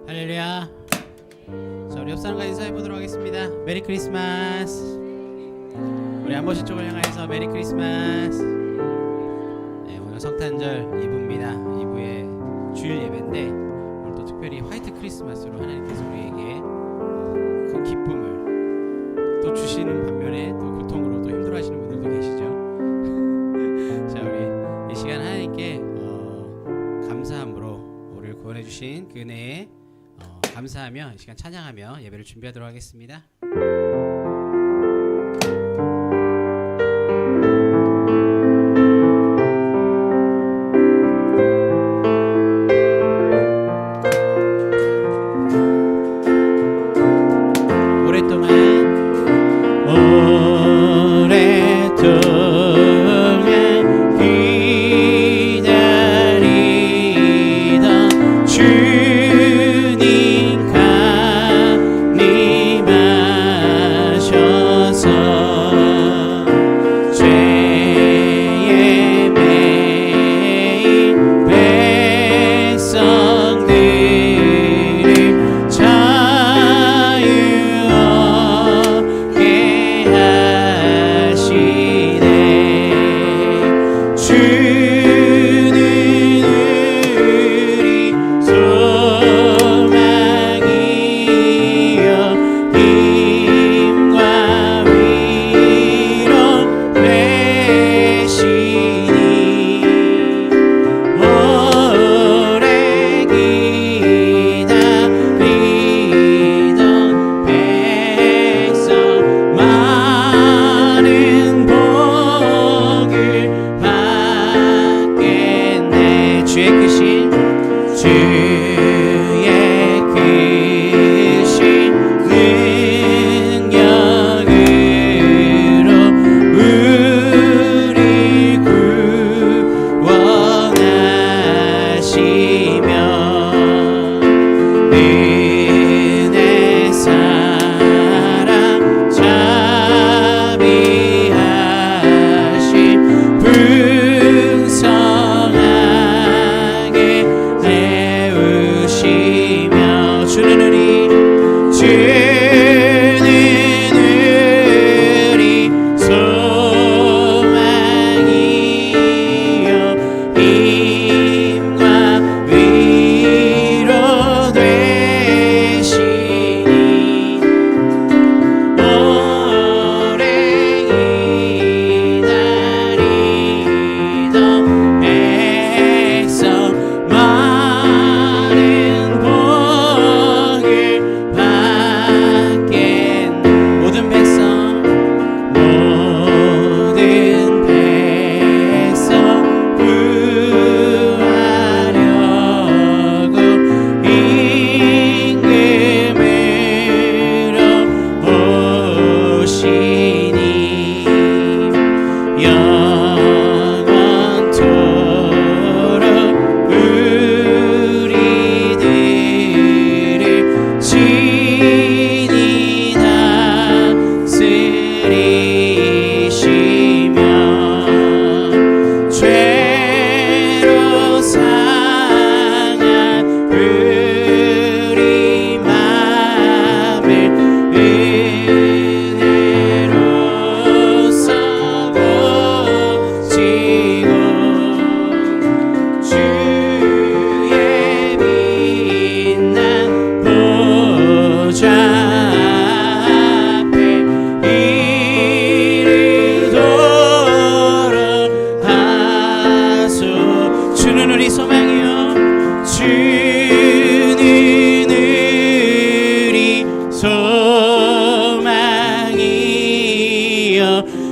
할렐루야. 자, 우리 옆 사람과 인사해 보도록 하겠습니다. 메리 크리스마스. 우리 안보시 쪽을 향해서 메리 크리스마스. 네, 오늘 성탄절 2부입니다. 2부의 주일 예배인데 오늘 또 특별히 화이트 크리스마스로 하나님께서 우리에게 큰 기쁨을 또 주시는 반면에 또 고통으로 또 힘들어하시는 분들도 계시죠. 자, 우리 이 시간 하나님께 감사함으로 우리를 구원해 주신 그 은혜에 감사하며 이 시간 찬양하며 예배를 준비하도록 하겠습니다.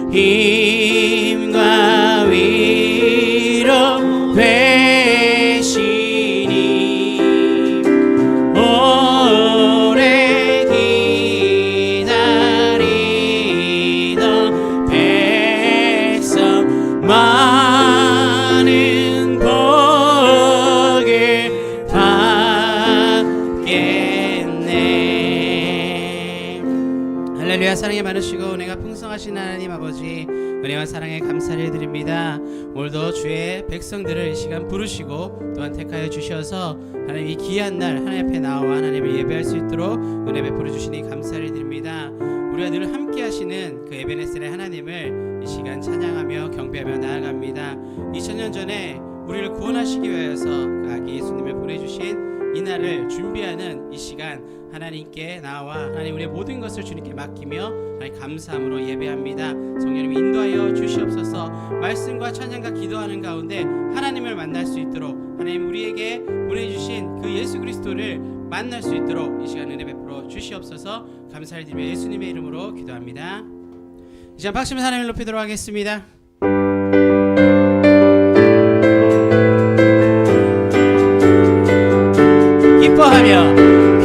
힘과 위로 되시니 오래 기다리던 백성 많은 복을 받겠네. 할렐루야. 사랑이 많으시고 은혜가 풍성하신 하나님 아버지, 은혜와 사랑에 감사를 드립니다. 오늘도 주의 백성들을 이 시간 부르시고 또한 택하여 주셔서 하나님 이 귀한 날 하나님 앞에 나와 하나님을 예배할 수 있도록 은혜 베풀어 주시니 감사를 드립니다. 우리가 늘 함께 하시는 그 에베네셀의 하나님을 이 시간 찬양하며 경배하며 나아갑니다. 2000년 전에 우리를 구원하시기 위해서 그 아기 예수님을 보내주신 이 날을 준비하는 이 시간 하나님께 나와 하나님 우리의 모든 것을 주님께 맡기며 하나님 감사함으로 예배합니다. 성령님 인도하여 주시옵소서. 말씀과 찬양과 기도하는 가운데 하나님을 만날 수 있도록 하나님 우리에게 보내주신 그 예수 그리스도를 만날 수 있도록 이 시간 은혜 베풀어 주시옵소서. 감사를 드리며 예수님의 이름으로 기도합니다. 이 시간 박수며 하나님을 높이도록 하겠습니다.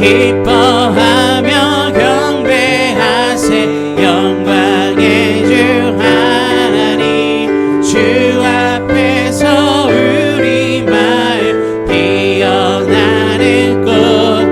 기뻐하며 경배하세. 영광의 주 하나님 주 앞에서 우리 마음 피어나는 꽃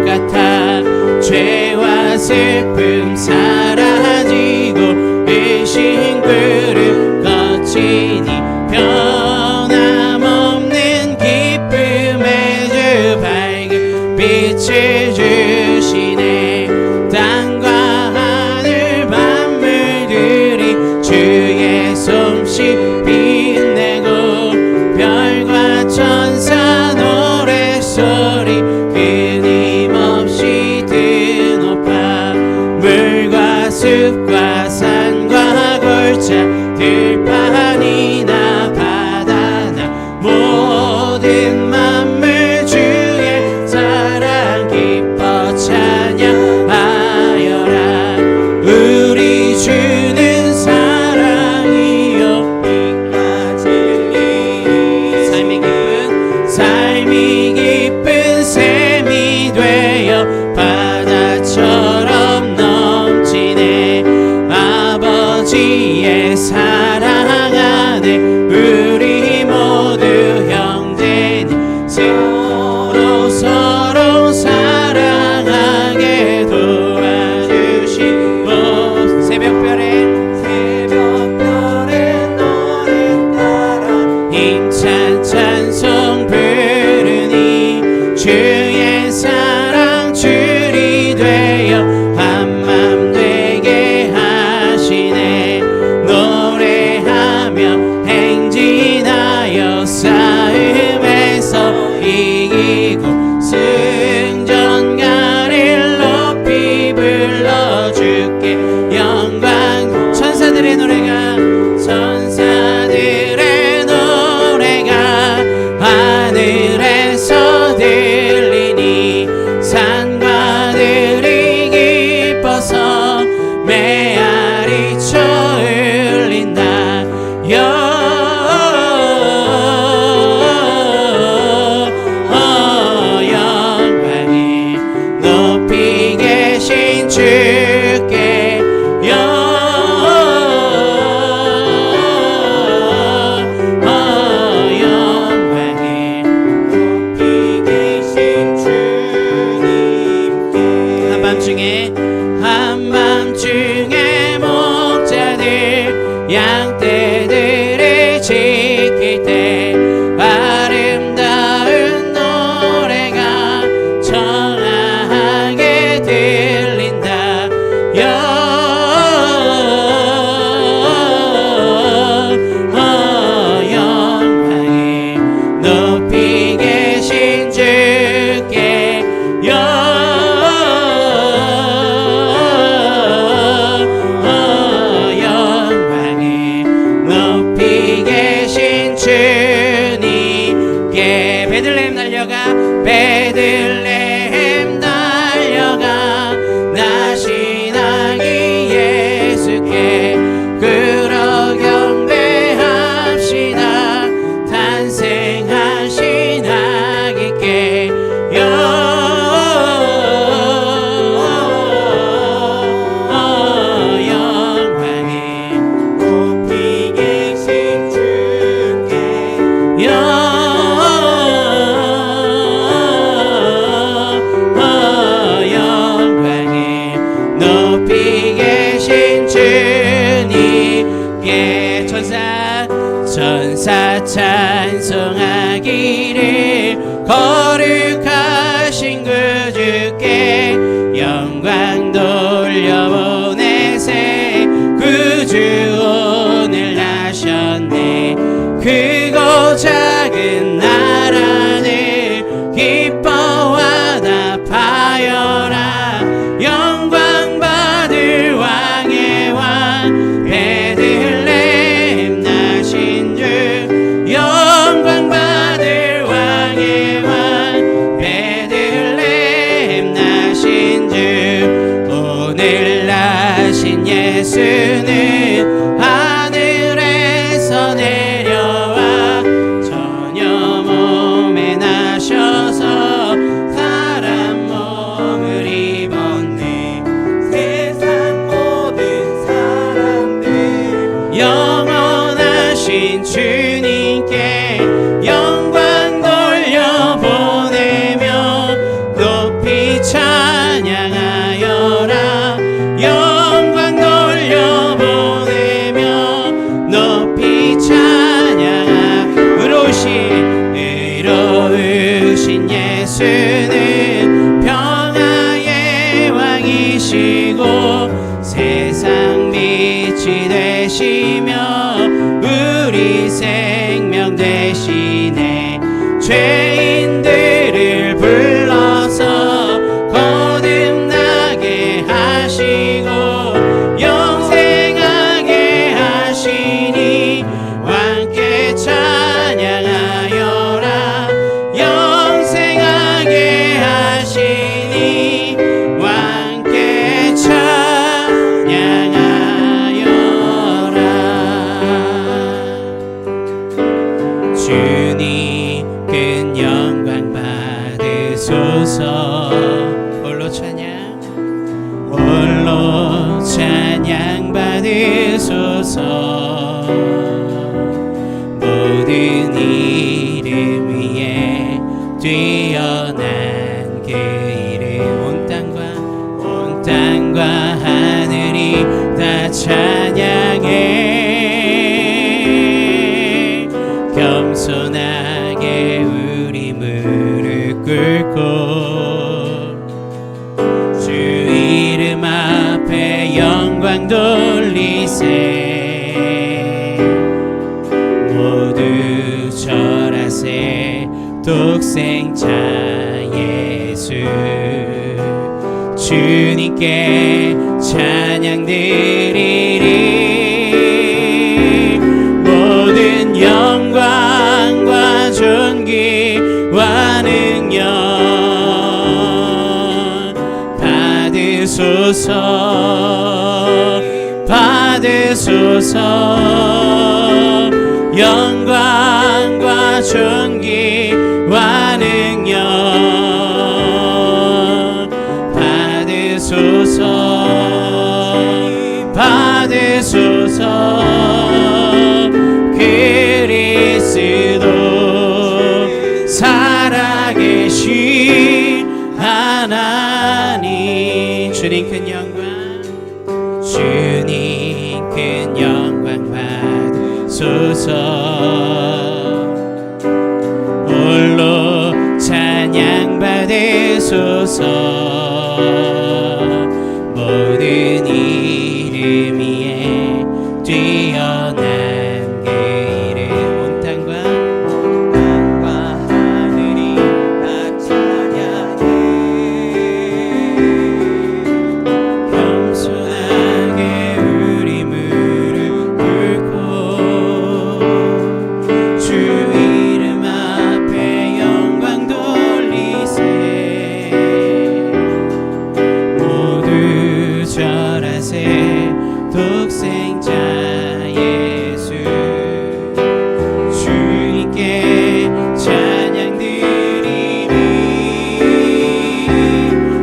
같아. 죄와 슬픔 사라지고 의심 구름 거치니 변함없는 기쁨의 주 밝은 빛을 주시네. 땅과 하늘 만물들이 주의 솜씨 빛내고 별과 천사 노래소리 끊임없이 드높아. 물과 숲과 산과 골짜 들판이나 바다나 모든 만물 주의 사랑 기뻐 찬양하여라. 우리 주는 사랑이요 이까지 삶이 깊은 샘이 되어 바다처럼 넘치네. 아버지의 사랑 안에 우리 모두 형제니 서로 사랑하게 도와주시고. 새벽별의 노래 따라 힘찬 찬송 부르니 주의 사랑 줄이 되어 한맘 되게 하시네. 노래하며 행진하여 싸움에서 이기고 승전가를 높이 불러줄게. 영광 천사들의 노래가 하늘에서 들리니 산과들이 기뻐서 메아리쳐 울린다. 영광이 높이 계신 주께 영광이 높이 계신 주님께. 한밤중에 목자들 양떼들을 지킬 때 아름다운 노래가 청아하게 들린다. 영광이 높이 계신 주께 영광이 높이 계신 주님께. 베들레헴 달려가 나신 아기 예수께 그러 경배합시다. 탄생하신 아기께 영광이 높이 계신 주께 높이 계신 주님께. 거룩하신 그 주께 영광 돌려보내세. 구주 오늘 나셨네. 크고 작은 나라를 기뻐와 답하여라. 영광 받을 왕의 왕 베들레헴 나신 주. 영광 받을 왕의 왕 베들레헴 나신 주. 오늘 나신 예수는 하늘에서 내려와 전혀 몸에 나셔서 사람 몸을 입었네. 세상 모든 사람들 영원하신 주님께 영광 돌려보내며 높이 찬양하여라. 영광 돌려보내며 높이 찬양하. 의로우신 예수는 평화의 왕이시고 세상 빛이 되시며 우리 생명 되시네. 죄인들을 불러서 거듭나게 하시고 영생하게 하시니 왕께 찬양하여라. 영생하게 하시니 왕께 찬양하여라. 주님 큰 영광 받으소서. 홀로 찬양, 홀로 찬양 받으소서. 모든 이름 위에 뛰어난 그 이름. 온 땅과 하늘이 다 찬양해. 겸손하게 우리 무릎 꿇고 주 이름 앞에 영광 돌리세. 모두 절하세. 독생자 예수 주님께 찬양 드리리. 모든 영광과 존귀와 능력 받으소서. 받으소서. 영광과 존귀와 능력 받으소서. 받으소서. 그리스도 살아계신 하나님. 주님 큰 영광, 주님 큰 영광 받으소서. 홀로 찬양 받으소서. 모든 이름 위에 뛰어난 그 이름. 온 땅과 하늘이 다 찬양해. 겸손하게 우리 무릎 꿇고 주 이름 앞에 영광 돌리세. 모두 절하세. 독생자 예수 주님께 찬양 드리리.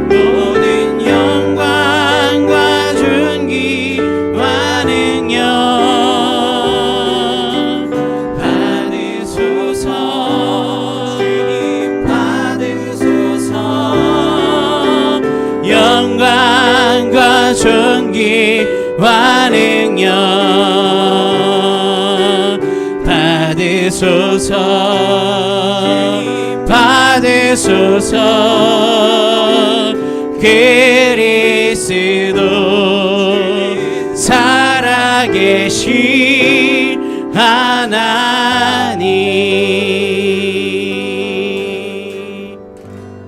모든 영광과 존귀와 능력 받으소서. 주님 받으소서. 영광과 존귀와 능력 받으소서. 받으소서. 주옵소서. 그리스도 살아계신 하나님.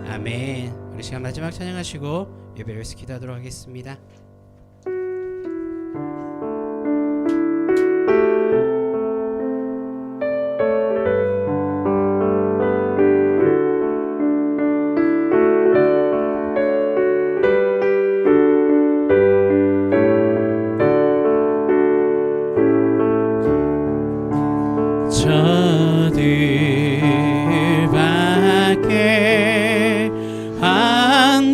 아멘. 우리 시간 마지막 찬양하시고 예배를 위해서 기도하도록 하겠습니다. 저들 밖에 한밤중에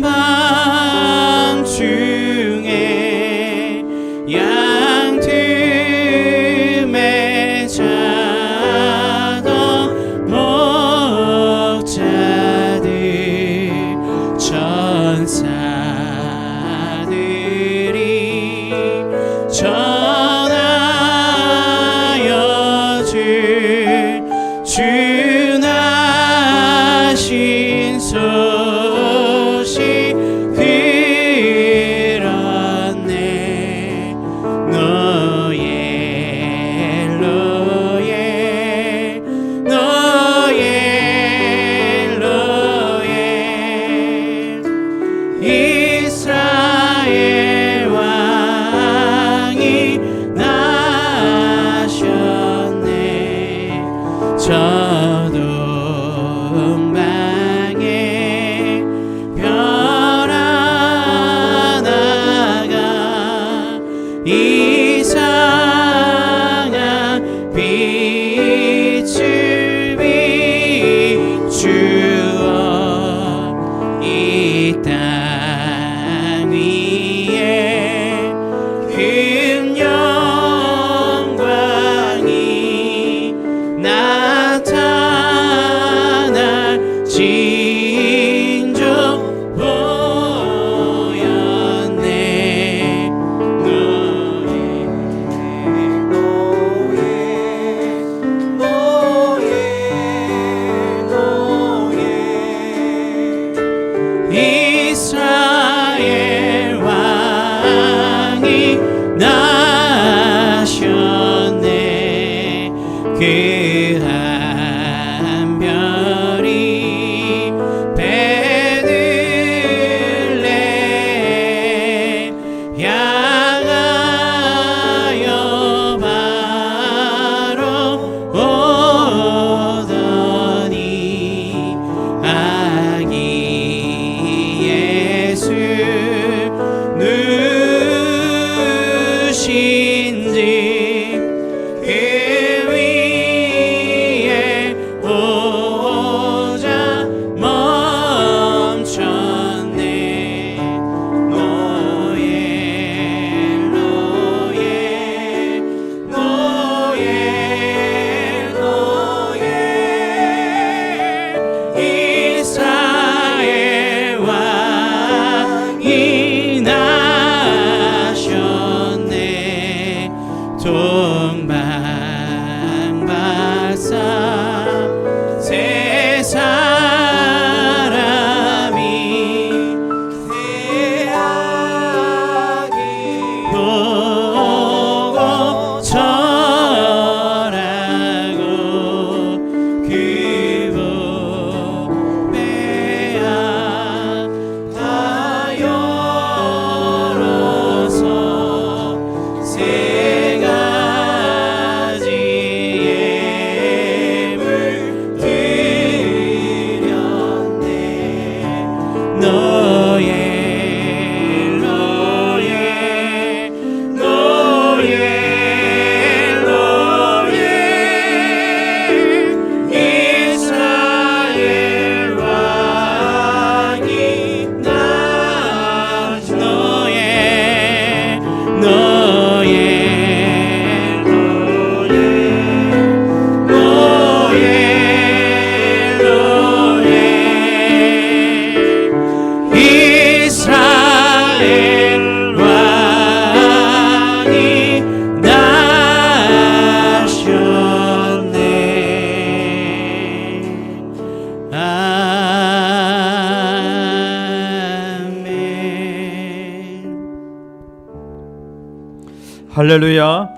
할렐루야.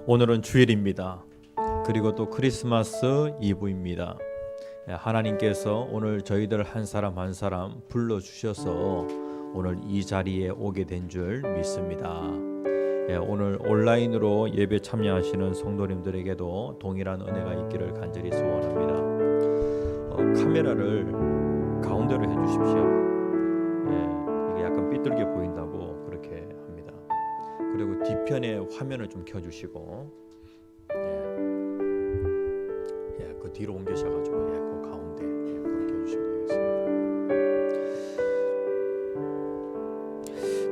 오늘은 주일입니다. 그리고 또 크리스마스 이브입니다. 하나님께서 오늘 저희들 한 사람 한 사람 불러주셔서 오늘 이 자리에 오게 된 줄 믿습니다. 오늘 온라인으로 예배 참여하시는 성도님들에게도 동일한 은혜가 있기를 간절히 소원합니다. 카메라를 가운데로 해주십시오. 이게 약간 삐뚤게 보인다고 그렇게 합니다. 그리고 뒤편에 화면을 좀 켜주시고, 그 뒤로 옮기셔가지고 그 가운데 그렇게 해주시면 되겠습니다.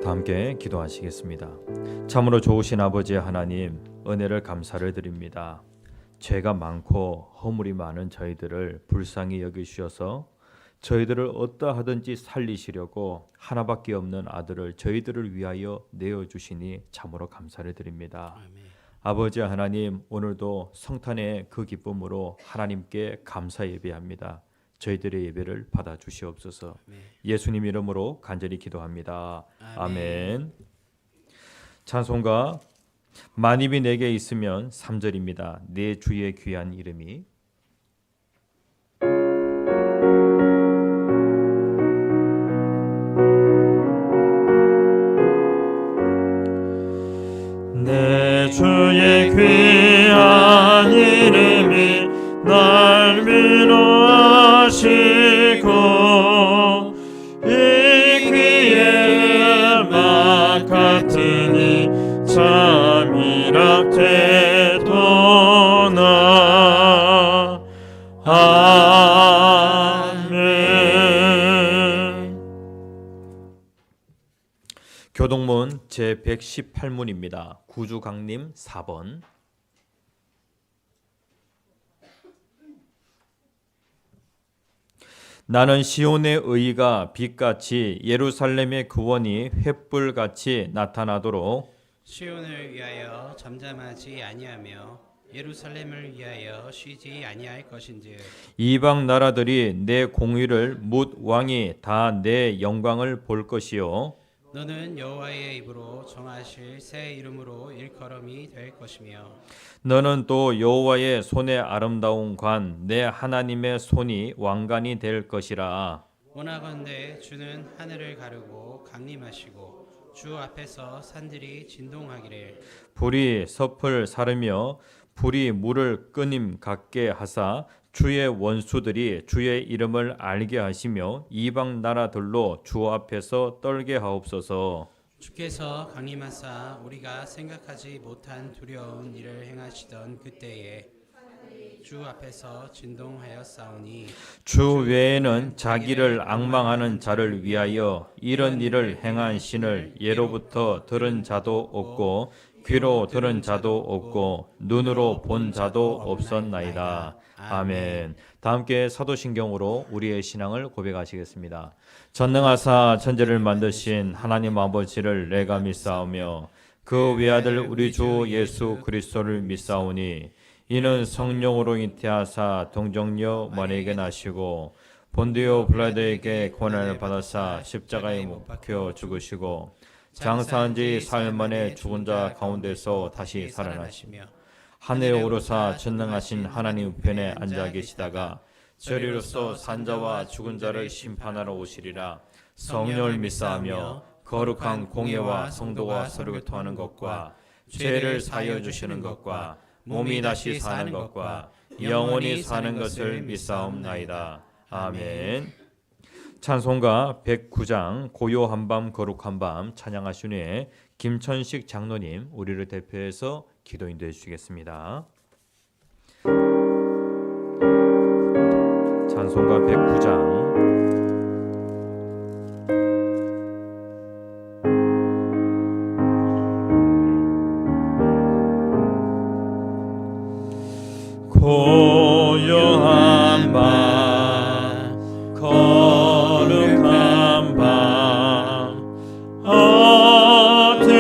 다 함께 기도하시겠습니다. 참으로 좋으신 아버지 하나님, 은혜를 감사를 드립니다. 죄가 많고 허물이 많은 저희들을 불쌍히 여기주셔서 저희들을 어떠하든지 살리시려고 하나밖에 없는 아들을 저희들을 위하여 내어주시니 참으로 감사를 드립니다. 아멘. 아버지 하나님, 오늘도 성탄의 그 기쁨으로 하나님께 감사 예배합니다. 저희들의 예배를 받아주시옵소서. 아멘. 예수님 이름으로 간절히 기도합니다. 아멘. 찬송가 만입이 내게 있으면 3절입니다. 내 주의 귀한 이름이. 내 주의 귀한 이름이 날 위로하시고 이 귀의 음악 같으니 참이랍되도다. 아멘. 교동문 제118문입니다. 구주강림 4번. 나는 시온의 의가 빛같이 예루살렘의 구원이 횃불같이 나타나도록 시온을 위하여 잠잠하지 아니하며 예루살렘을 위하여 쉬지 아니할 것인즉 이방 나라들이 내 공의를 묻 왕이 다 내 영광을 볼 것이요 너는 여호와의 입으로 정하실 새 이름으로 일컬음이 될 것이며 너는 또 여호와의 손의 아름다운 관 내 하나님의 손이 왕관이 될 것이라. 원하건대 주는 하늘을 가르고 강림하시고 주 앞에서 산들이 진동하기를 불이 섭을 사르며 불이 물을 끄님 같게 하사 주의 원수들이 주의 이름을 알게 하시며 이방 나라들로 주 앞에서 떨게 하옵소서. 주께서 강림하사 우리가 생각하지 못한 두려운 일을 행하시던 그때에 주 앞에서 진동하였사오니 주 외에는 자기를 앙망하는 자를 위하여 이런 일을 행한 신을 예로부터 들은 자도 없고 귀로 들은 자도 없고 눈으로 본 자도 없었나이다. 아멘. 다 함께 사도신경으로 우리의 신앙을 고백하시겠습니다. 전능하사 천지를 만드신 하나님 아버지를 내가 믿사오며 그 외아들 우리 주 예수 그리스도를 믿사오니 이는 성령으로 잉태하사 동정녀 마리아에게 나시고 본디오 빌라도에게 고난을 받아사 십자가에 못 박혀 죽으시고 장사한 지 사흘 만에 죽은 자 가운데서 다시 살아나시며 하늘에 오르사 전능하신 하나님 우편에 앉아 계시다가 저리로서 산자와 죽은 자를 심판하러 오시리라. 성령을 믿사하며 거룩한 공예와 성도가 서로 교통하는 것과 죄를 사하여 주시는 것과 몸이 다시 사는 것과 영원히 사는 것을 믿사옵나이다. 아멘. 찬송가 109장 고요한 밤 거룩한 밤 찬양하신 후에 김천식 장로님 우리를 대표해서 기도 인도해 주시겠습니다. 찬송가 109장 고요한 밤 거룩한 밤 어둠에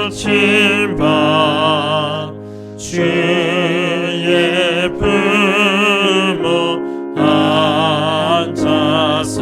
묻힌 밤 주의 부모 앉아서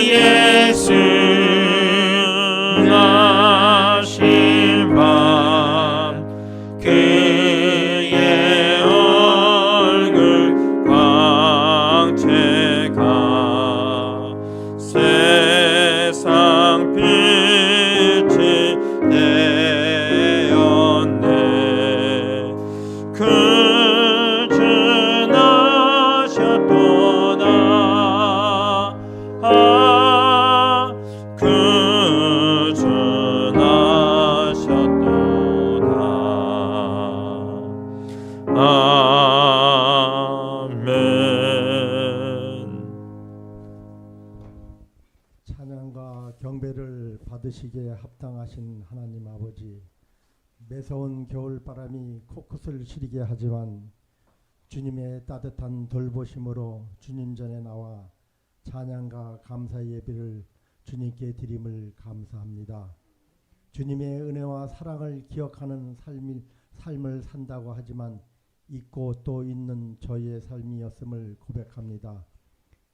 예수 나신 밤 그의 얼굴 광채가 세상 빛이 되었네. 그주 나셨도다. 그주 나셨도다. 아멘. 찬양과 경배를 받으시기에 합당하신 하나님 아버지, 매서운 겨울바람이 코끝을 시리게 하지만 주님의 따뜻한 돌보심으로 주님 전에 나와 찬양과 감사 예배를 주님께 드림을 감사합니다. 주님의 은혜와 사랑을 기억하는 삶을 산다고 하지만 있고 또 있는 저희의 삶이었음을 고백합니다.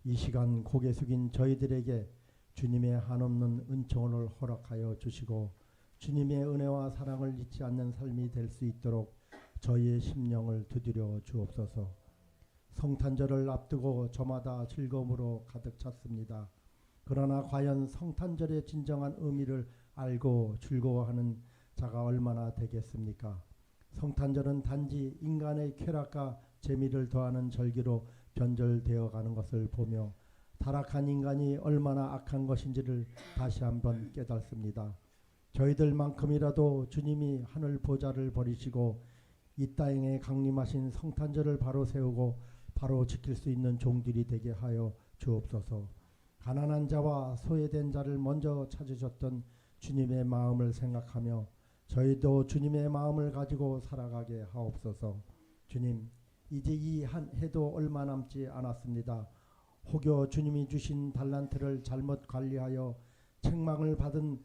이 시간 고개 숙인 저희들에게 주님의 한없는 은총을 허락하여 주시고 주님의 은혜와 사랑을 잊지 않는 삶이 될 수 있도록 저희의 심령을 두드려 주옵소서. 성탄절을 앞두고 저마다 즐거움으로 가득 찼습니다. 그러나 과연 성탄절의 진정한 의미를 알고 즐거워하는 자가 얼마나 되겠습니까? 성탄절은 단지 인간의 쾌락과 재미를 더하는 절기로 변절되어 가는 것을 보며 타락한 인간이 얼마나 악한 것인지를 다시 한번 깨닫습니다. 저희들만큼이라도 주님이 하늘 보좌를 버리시고 이 땅에 강림하신 성탄절을 바로 세우고 바로 지킬 수 있는 종들이 되게 하여 주옵소서. 가난한 자와 소외된 자를 먼저 찾으셨던 주님의 마음을 생각하며 저희도 주님의 마음을 가지고 살아가게 하옵소서. 주님, 이제 이 한 해도 얼마 남지 않았습니다. 혹여 주님이 주신 달란트를 잘못 관리하여 책망을 받은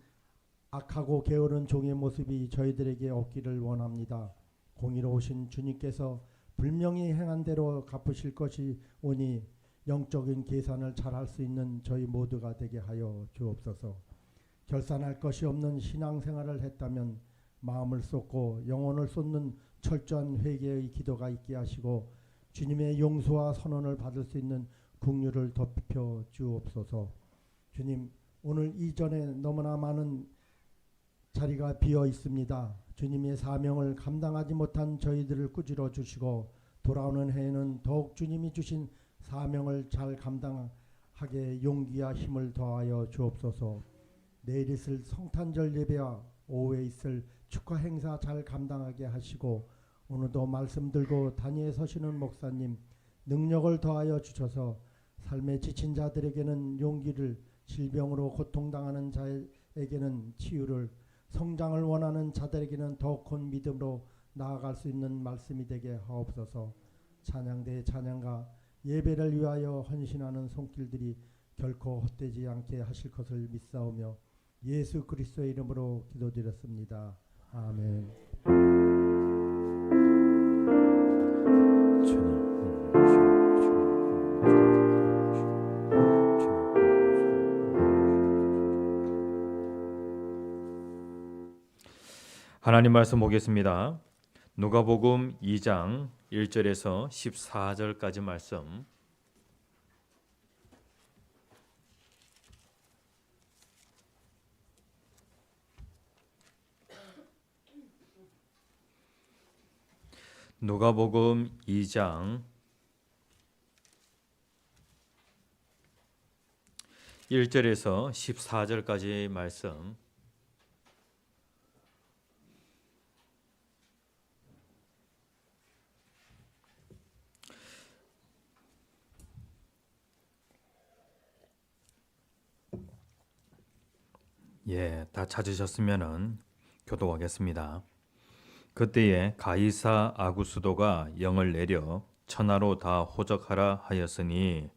악하고 게으른 종의 모습이 저희들에게 없기를 원합니다. 공의로우신 주님께서 분명히 행한 대로 갚으실 것이 오니 영적인 계산을 잘할 수 있는 저희 모두가 되게 하여 주옵소서. 결산할 것이 없는 신앙생활을 했다면 마음을 쏟고 영혼을 쏟는 철저한 회개의 기도가 있게 하시고 주님의 용서와 선언을 받을 수 있는 긍휼을 덮여 주옵소서. 주님, 오늘 이전에 너무나 많은 자리가 비어 있습니다. 주님의 사명을 감당하지 못한 저희들을 꾸짖어 주시고 돌아오는 해에는 더욱 주님이 주신 사명을 잘 감당하게 용기와 힘을 더하여 주옵소서. 내일 있을 성탄절 예배와 오후에 있을 축하 행사 잘 감당하게 하시고 오늘도 말씀 들고 단위에 서시는 목사님 능력을 더하여 주셔서 삶에 지친 자들에게는 용기를, 질병으로 고통당하는 자에게는 치유를, 성장을 원하는 자들에게는 더욱 큰 믿음으로 나아갈 수 있는 말씀이 되게 하옵소서. 찬양대의 찬양과 예배를 위하여 헌신하는 손길들이 결코 헛되지 않게 하실 것을 믿사오며 예수 그리스도의 이름으로 기도드렸습니다. 아멘. 하나님 말씀 보겠습니다. 누가복음 2장 1절에서 14절까지 말씀. 누가복음 2장 1절에서 14절까지 말씀. 다 찾으셨으면은 교독하겠습니다. 그때에 가이사 아구스도가 영을 내려 천하로 다 호적하라 하였으니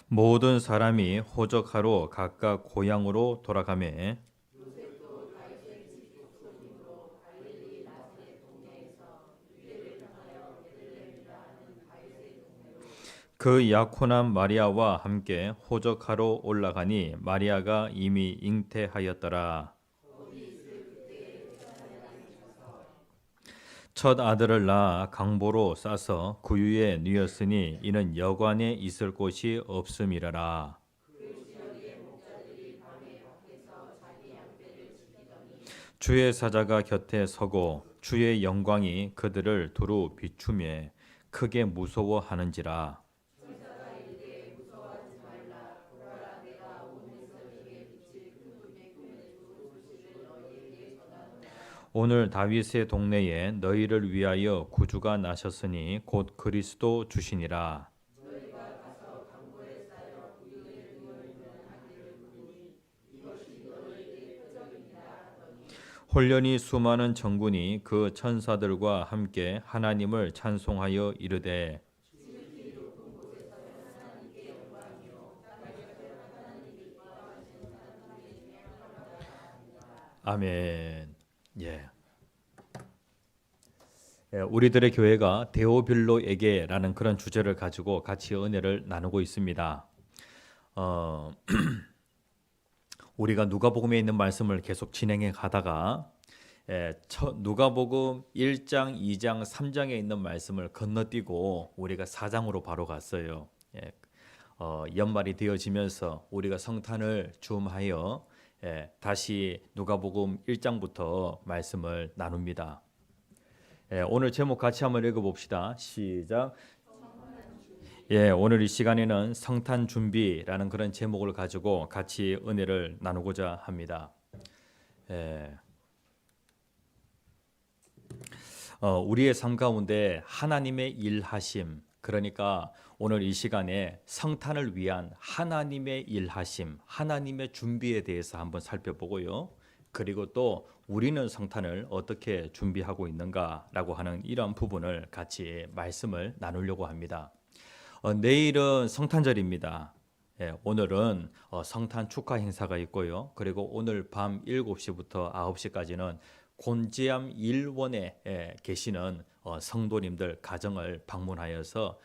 모든 사람이 호적하러 각각 고향으로 돌아가매 그 약혼한 마리아와 함께 호적하러 올라가니 마리아가 이미 잉태하였더라. 첫 아들을 낳아 강보로 싸서 구유에 누였으니 이는 여관에 있을 곳이 없음이라라. 주의 사자가 곁에 서고 주의 영광이 그들을 두루 비추매 크게 무서워하는지라. 오늘 다윗의 동네에 너희를 위하여 구주가 나셨으니 곧 그리스도 주시니라. 홀련히 수많은 천군이 그 천사들과 함께 하나님을 찬송하여 이르되 아멘. 예. 우리들의 교회가 데오빌로에게라는 그런 주제를 가지고 같이 은혜를 나누고 있습니다. 우리가 누가복음에 있는 말씀을 계속 진행해 가다가 누가복음 1장, 2장, 3장에 있는 말씀을 건너뛰고 우리가 4장으로 바로 갔어요. 연말이 되어지면서 우리가 성탄을 줌하여 다시 누가복음 1장부터 말씀을 나눕니다. 오늘 제목 같이 한번 읽어봅시다. 시작. 오늘 이 시간에는 성탄 준비라는 그런 제목을 가지고 같이 은혜를 나누고자 합니다. 우리의 삶 가운데 하나님의 일하심, 그러니까 오늘 이 시간에 성탄을 위한 하나님의 일하심, 하나님의 준비에 대해서 한번 살펴보고요. 그리고 또 우리는 성탄을 어떻게 준비하고 있는가라고 하는 이런 부분을 같이 말씀을 나누려고 합니다. 내일은 성탄절입니다. 오늘은 성탄 축하 행사가 있고요. 그리고 오늘 밤 7시부터 9시까지는 곤지암 일원에 계시는 성도님들 가정을 방문하여서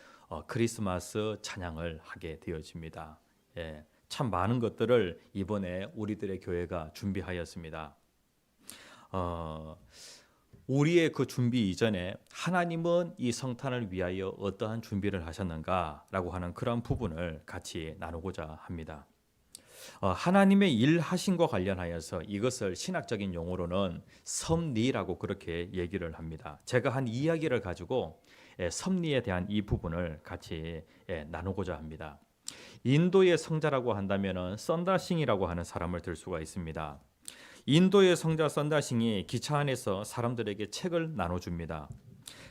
크리스마스 찬양을 하게 되어집니다. 참 많은 것들을 이번에 우리들의 교회가 준비하였습니다. 우리의 그 준비 이전에 하나님은 이 성탄을 위하여 어떠한 준비를 하셨는가라고 하는 그런 부분을 같이 나누고자 합니다. 하나님의 일하심과 관련하여서 이것을 신학적인 용어로는 섭리라고 그렇게 얘기를 합니다. 제가 한 이야기를 가지고 섭리에 대한 이 부분을 같이 나누고자 합니다. 인도의 성자라고 한다면 썬다싱이라고 하는 사람을 들 수가 있습니다. 인도의 성자 썬다싱이 기차 안에서 사람들에게 책을 나눠줍니다.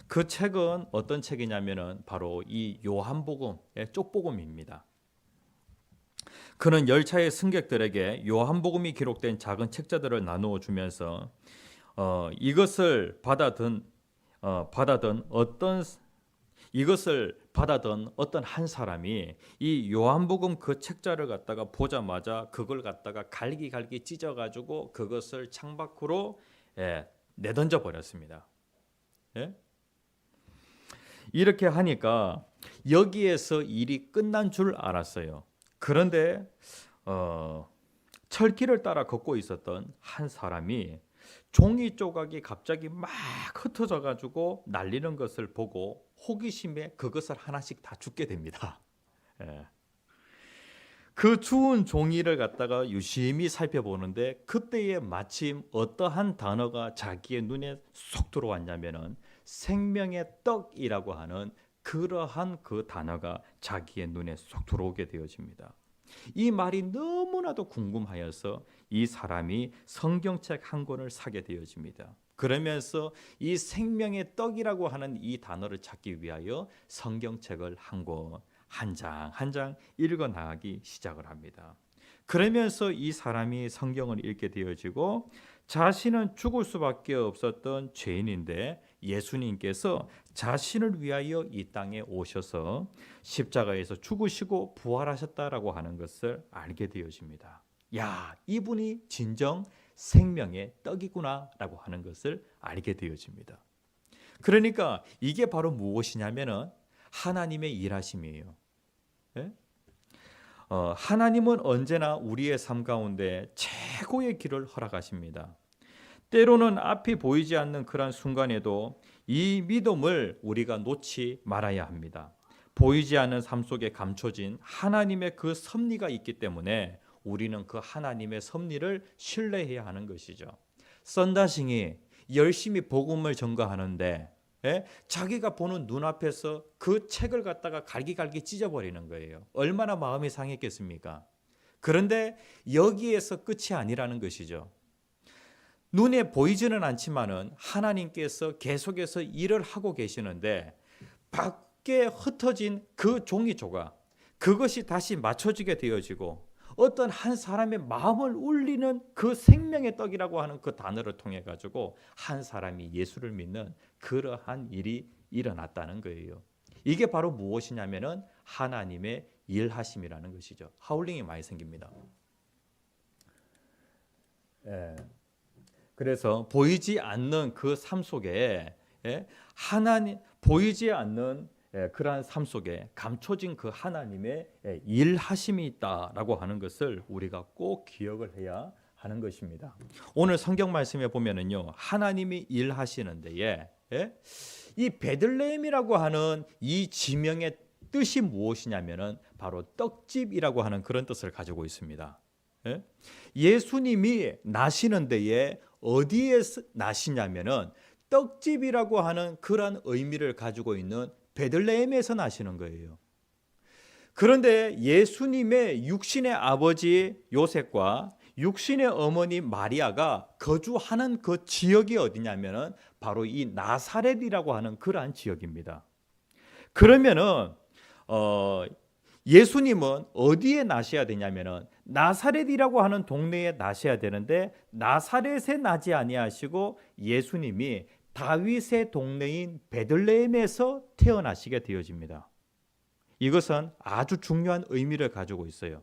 그 책은 어떤 책이냐면 바로 이 요한복음의 쪽복음입니다. 그는 열차의 승객들에게 요한복음이 기록된 작은 책자들을 나누어 주면서 이것을 받아든 어떤 한 사람이 이 요한복음 그 책자를 갖다가 보자마자 그걸 갖다가 갈기 찢어가지고 그것을 창밖으로 내던져 버렸습니다. 이렇게 하니까 여기에서 일이 끝난 줄 알았어요. 그런데 철길을 따라 걷고 있었던 한 사람이 종이 조각이 갑자기 막 흩어져 가지고 날리는 것을 보고 호기심에 그것을 하나씩 다 줍게 됩니다. 그 주운 종이를 갖다가 유심히 살펴보는데 그때에 마침 어떠한 단어가 자기의 눈에 쏙 들어왔냐면은 생명의 떡이라고 하는 그러한 그 단어가 자기의 눈에 쏙 들어오게 되어집니다. 이 말이 너무나도 궁금하여서 이 사람이 성경책 한 권을 사게 되어집니다. 그러면서 이 생명의 떡이라고 하는 이 단어를 찾기 위하여 성경책을 한 권, 한 장 읽어 나가기 시작을 합니다. 그러면서 이 사람이 성경을 읽게 되어지고 자신은 죽을 수밖에 없었던 죄인인데 예수님께서 자신을 위하여 이 땅에 오셔서 십자가에서 죽으시고 부활하셨다라고 하는 것을 알게 되어집니다. 야, 이분이 진정 생명의 떡이구나라고 하는 것을 알게 되어집니다. 그러니까 이게 바로 무엇이냐면은 하나님의 일하심이에요. 예? 하나님은 언제나 우리의 삶 가운데 최고의 길을 허락하십니다. 때로는 앞이 보이지 않는 그러한 순간에도 이 믿음을 우리가 놓지 말아야 합니다. 보이지 않는 삶 속에 감춰진 하나님의 그 섭리가 있기 때문에 우리는 그 하나님의 섭리를 신뢰해야 하는 것이죠. 썬다싱이 열심히 복음을 전가하는데 자기가 보는 눈앞에서 그 책을 갖다가 갈기갈기 찢어버리는 거예요. 얼마나 마음이 상했겠습니까? 그런데 여기에서 끝이 아니라는 것이죠. 눈에 보이지는 않지만은 하나님께서 계속해서 일을 하고 계시는데 밖에 흩어진 그 종이 조각, 그것이 다시 맞춰지게 되어지고 어떤 한 사람의 마음을 울리는 그 생명의 떡이라고 하는 그 단어를 통해 가지고 한 사람이 예수를 믿는 그러한 일이 일어났다는 거예요. 이게 바로 무엇이냐면은 하나님의 일하심이라는 것이죠. 하울링이 많이 생깁니다. 그래서 보이지 않는 그 삶 속에 하나님 보이지 않는 그러한 삶 속에 감춰진 그 하나님의 일하심이 있다라고 하는 것을 우리가 꼭 기억을 해야 하는 것입니다. 오늘 성경 말씀에 보면은요, 하나님이 일하시는 데에 이 베들레헴이라고 하는 이 지명의 뜻이 무엇이냐면은 바로 떡집이라고 하는 그런 뜻을 가지고 있습니다. 예수님이 나시는 데에 어디에 나시냐면은 떡집이라고 하는 그러한 의미를 가지고 있는 베들레헴에서 나시는 거예요. 그런데 예수님의 육신의 아버지 요셉과 육신의 어머니 마리아가 거주하는 그 지역이 어디냐면은 바로 이 나사렛이라고 하는 그러한 지역입니다. 그러면은 예수님은 어디에 나셔야 되냐면은 나사렛이라고 하는 동네에 나셔야 되는데 나사렛에 나지 아니하시고 예수님이 다윗의 동네인 베들레헴에서 태어나시게 되어집니다. 이것은 아주 중요한 의미를 가지고 있어요.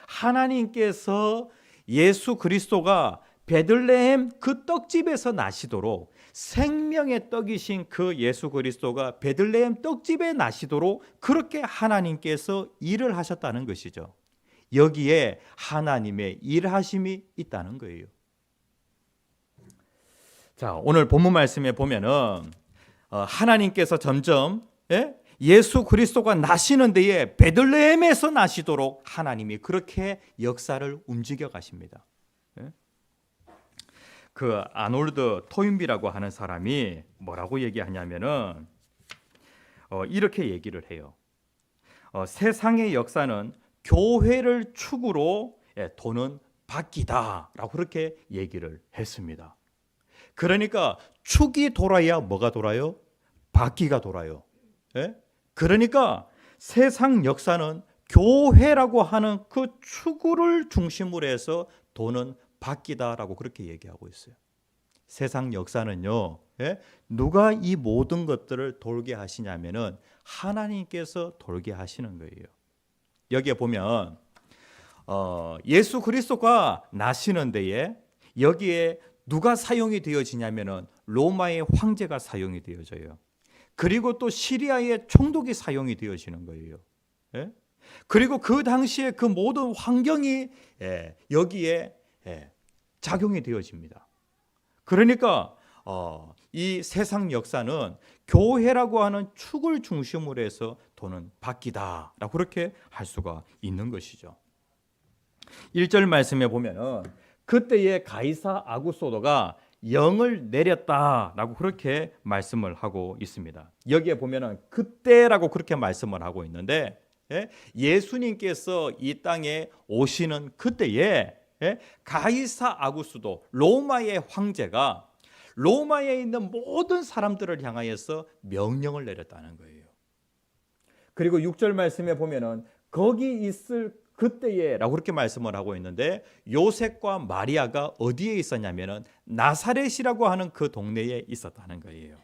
하나님께서 예수 그리스도가 베들레헴 그 떡집에서 나시도록 생명의 떡이신 그 예수 그리스도가 베들레헴 떡집에 나시도록 그렇게 하나님께서 일을 하셨다는 것이죠. 여기에 하나님의 일하심이 있다는 거예요. 자, 오늘 본문 말씀에 보면은 하나님께서 점점 예수 그리스도가 나시는 데에 베들레헴에서 나시도록 하나님이 그렇게 역사를 움직여 가십니다. 그 아놀드 토인비라고 하는 사람이 뭐라고 얘기하냐면은 이렇게 얘기를 해요. 세상의 역사는 교회를 축으로 도는 바퀴다라고 그렇게 얘기를 했습니다. 그러니까 축이 돌아야 뭐가 돌아요? 바퀴가 돌아요. 그러니까 세상 역사는 교회라고 하는 그 축을 중심으로 해서 도는 바퀴다라고 그렇게 얘기하고 있어요. 세상 역사는요, 누가 이 모든 것들을 돌게 하시냐면은 하나님께서 돌게 하시는 거예요. 여기에 보면 예수 그리스도가 나시는 데에 여기에 누가 사용이 되어지냐면은 로마의 황제가 사용이 되어져요. 그리고 또 시리아의 총독이 사용이 되어지는 거예요. 그리고 그 당시에 그 모든 환경이 여기에 작용이 되어집니다. 그러니까 이 세상 역사는 교회라고 하는 축을 중심으로 해서 도는 바퀴다라고 그렇게 할 수가 있는 것이죠. 1절 말씀에 보면은 그때의 가이사 아구스토가 영을 내렸다라고 그렇게 말씀을 하고 있습니다. 여기에 보면은 그때라고 그렇게 말씀을 하고 있는데 예수님께서 이 땅에 오시는 그때에 가이사 아구스도 로마의 황제가 로마에 있는 모든 사람들을 향하여서 명령을 내렸다는 거예요. 그리고 6절 말씀에 보면은 거기 있을 그때에라고 그렇게 말씀을 하고 있는데 요셉과 마리아가 어디에 있었냐면은 나사렛이라고 하는 그 동네에 있었다는 거예요.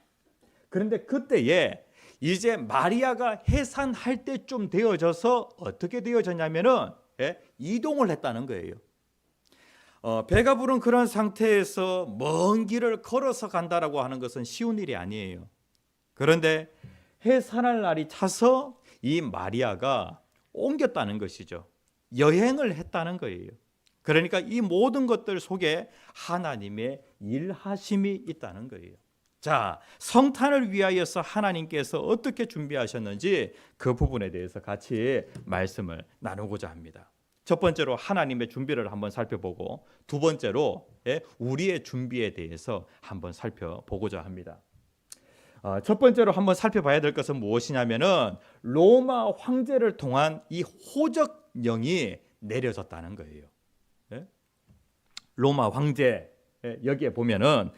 그런데 그때에 이제 마리아가 해산할 때쯤 되어져서 어떻게 되어졌냐면은 이동을 했다는 거예요. 배가 부른 그런 상태에서 먼 길을 걸어서 간다라고 하는 것은 쉬운 일이 아니에요. 그런데 해산할 날이 차서 이 마리아가 옮겼다는 것이죠. 여행을 했다는 거예요. 그러니까 이 모든 것들 속에 하나님의 일하심이 있다는 거예요. 자, 성탄을 위하여서 하나님께서 어떻게 준비하셨는지 그 부분에 대해서 같이 말씀을 나누고자 합니다. 첫 번째로 하나님의 준비를 한번 살펴보고, 두 번째로 우리의 준비에 대해서 한번 살펴보고자 합니다. 첫 번째로 한번 살펴봐야 될 것은 무엇이냐면은 로마 황제를 통한 이 호적령이 내려졌다는 거예요. 로마 황제, 여기에 보면은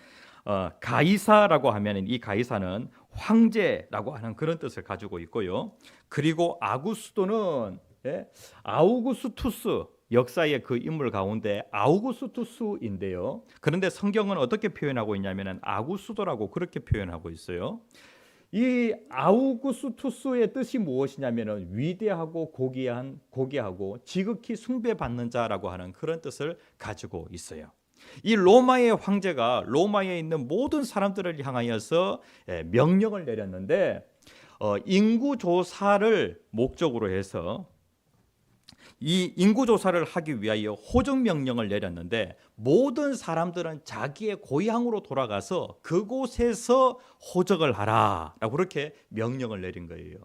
가이사라고 하면은 이 가이사는 황제라고 하는 그런 뜻을 가지고 있고요. 그리고 아구스도는 아우구스투스, 역사의 그 인물 가운데 아우구스투스인데요. 그런데 성경은 어떻게 표현하고 있냐면은 아구스도라고 그렇게 표현하고 있어요. 이 아우구스투스의 뜻이 무엇이냐면은 위대하고 고귀하고 지극히 숭배받는 자라고 하는 그런 뜻을 가지고 있어요. 이 로마의 황제가 로마에 있는 모든 사람들을 향하여서 명령을 내렸는데 인구 조사를 목적으로 해서 이 인구 조사를 하기 위하여 호적 명령을 내렸는데 모든 사람들은 자기의 고향으로 돌아가서 그곳에서 호적을 하라라고 그렇게 명령을 내린 거예요.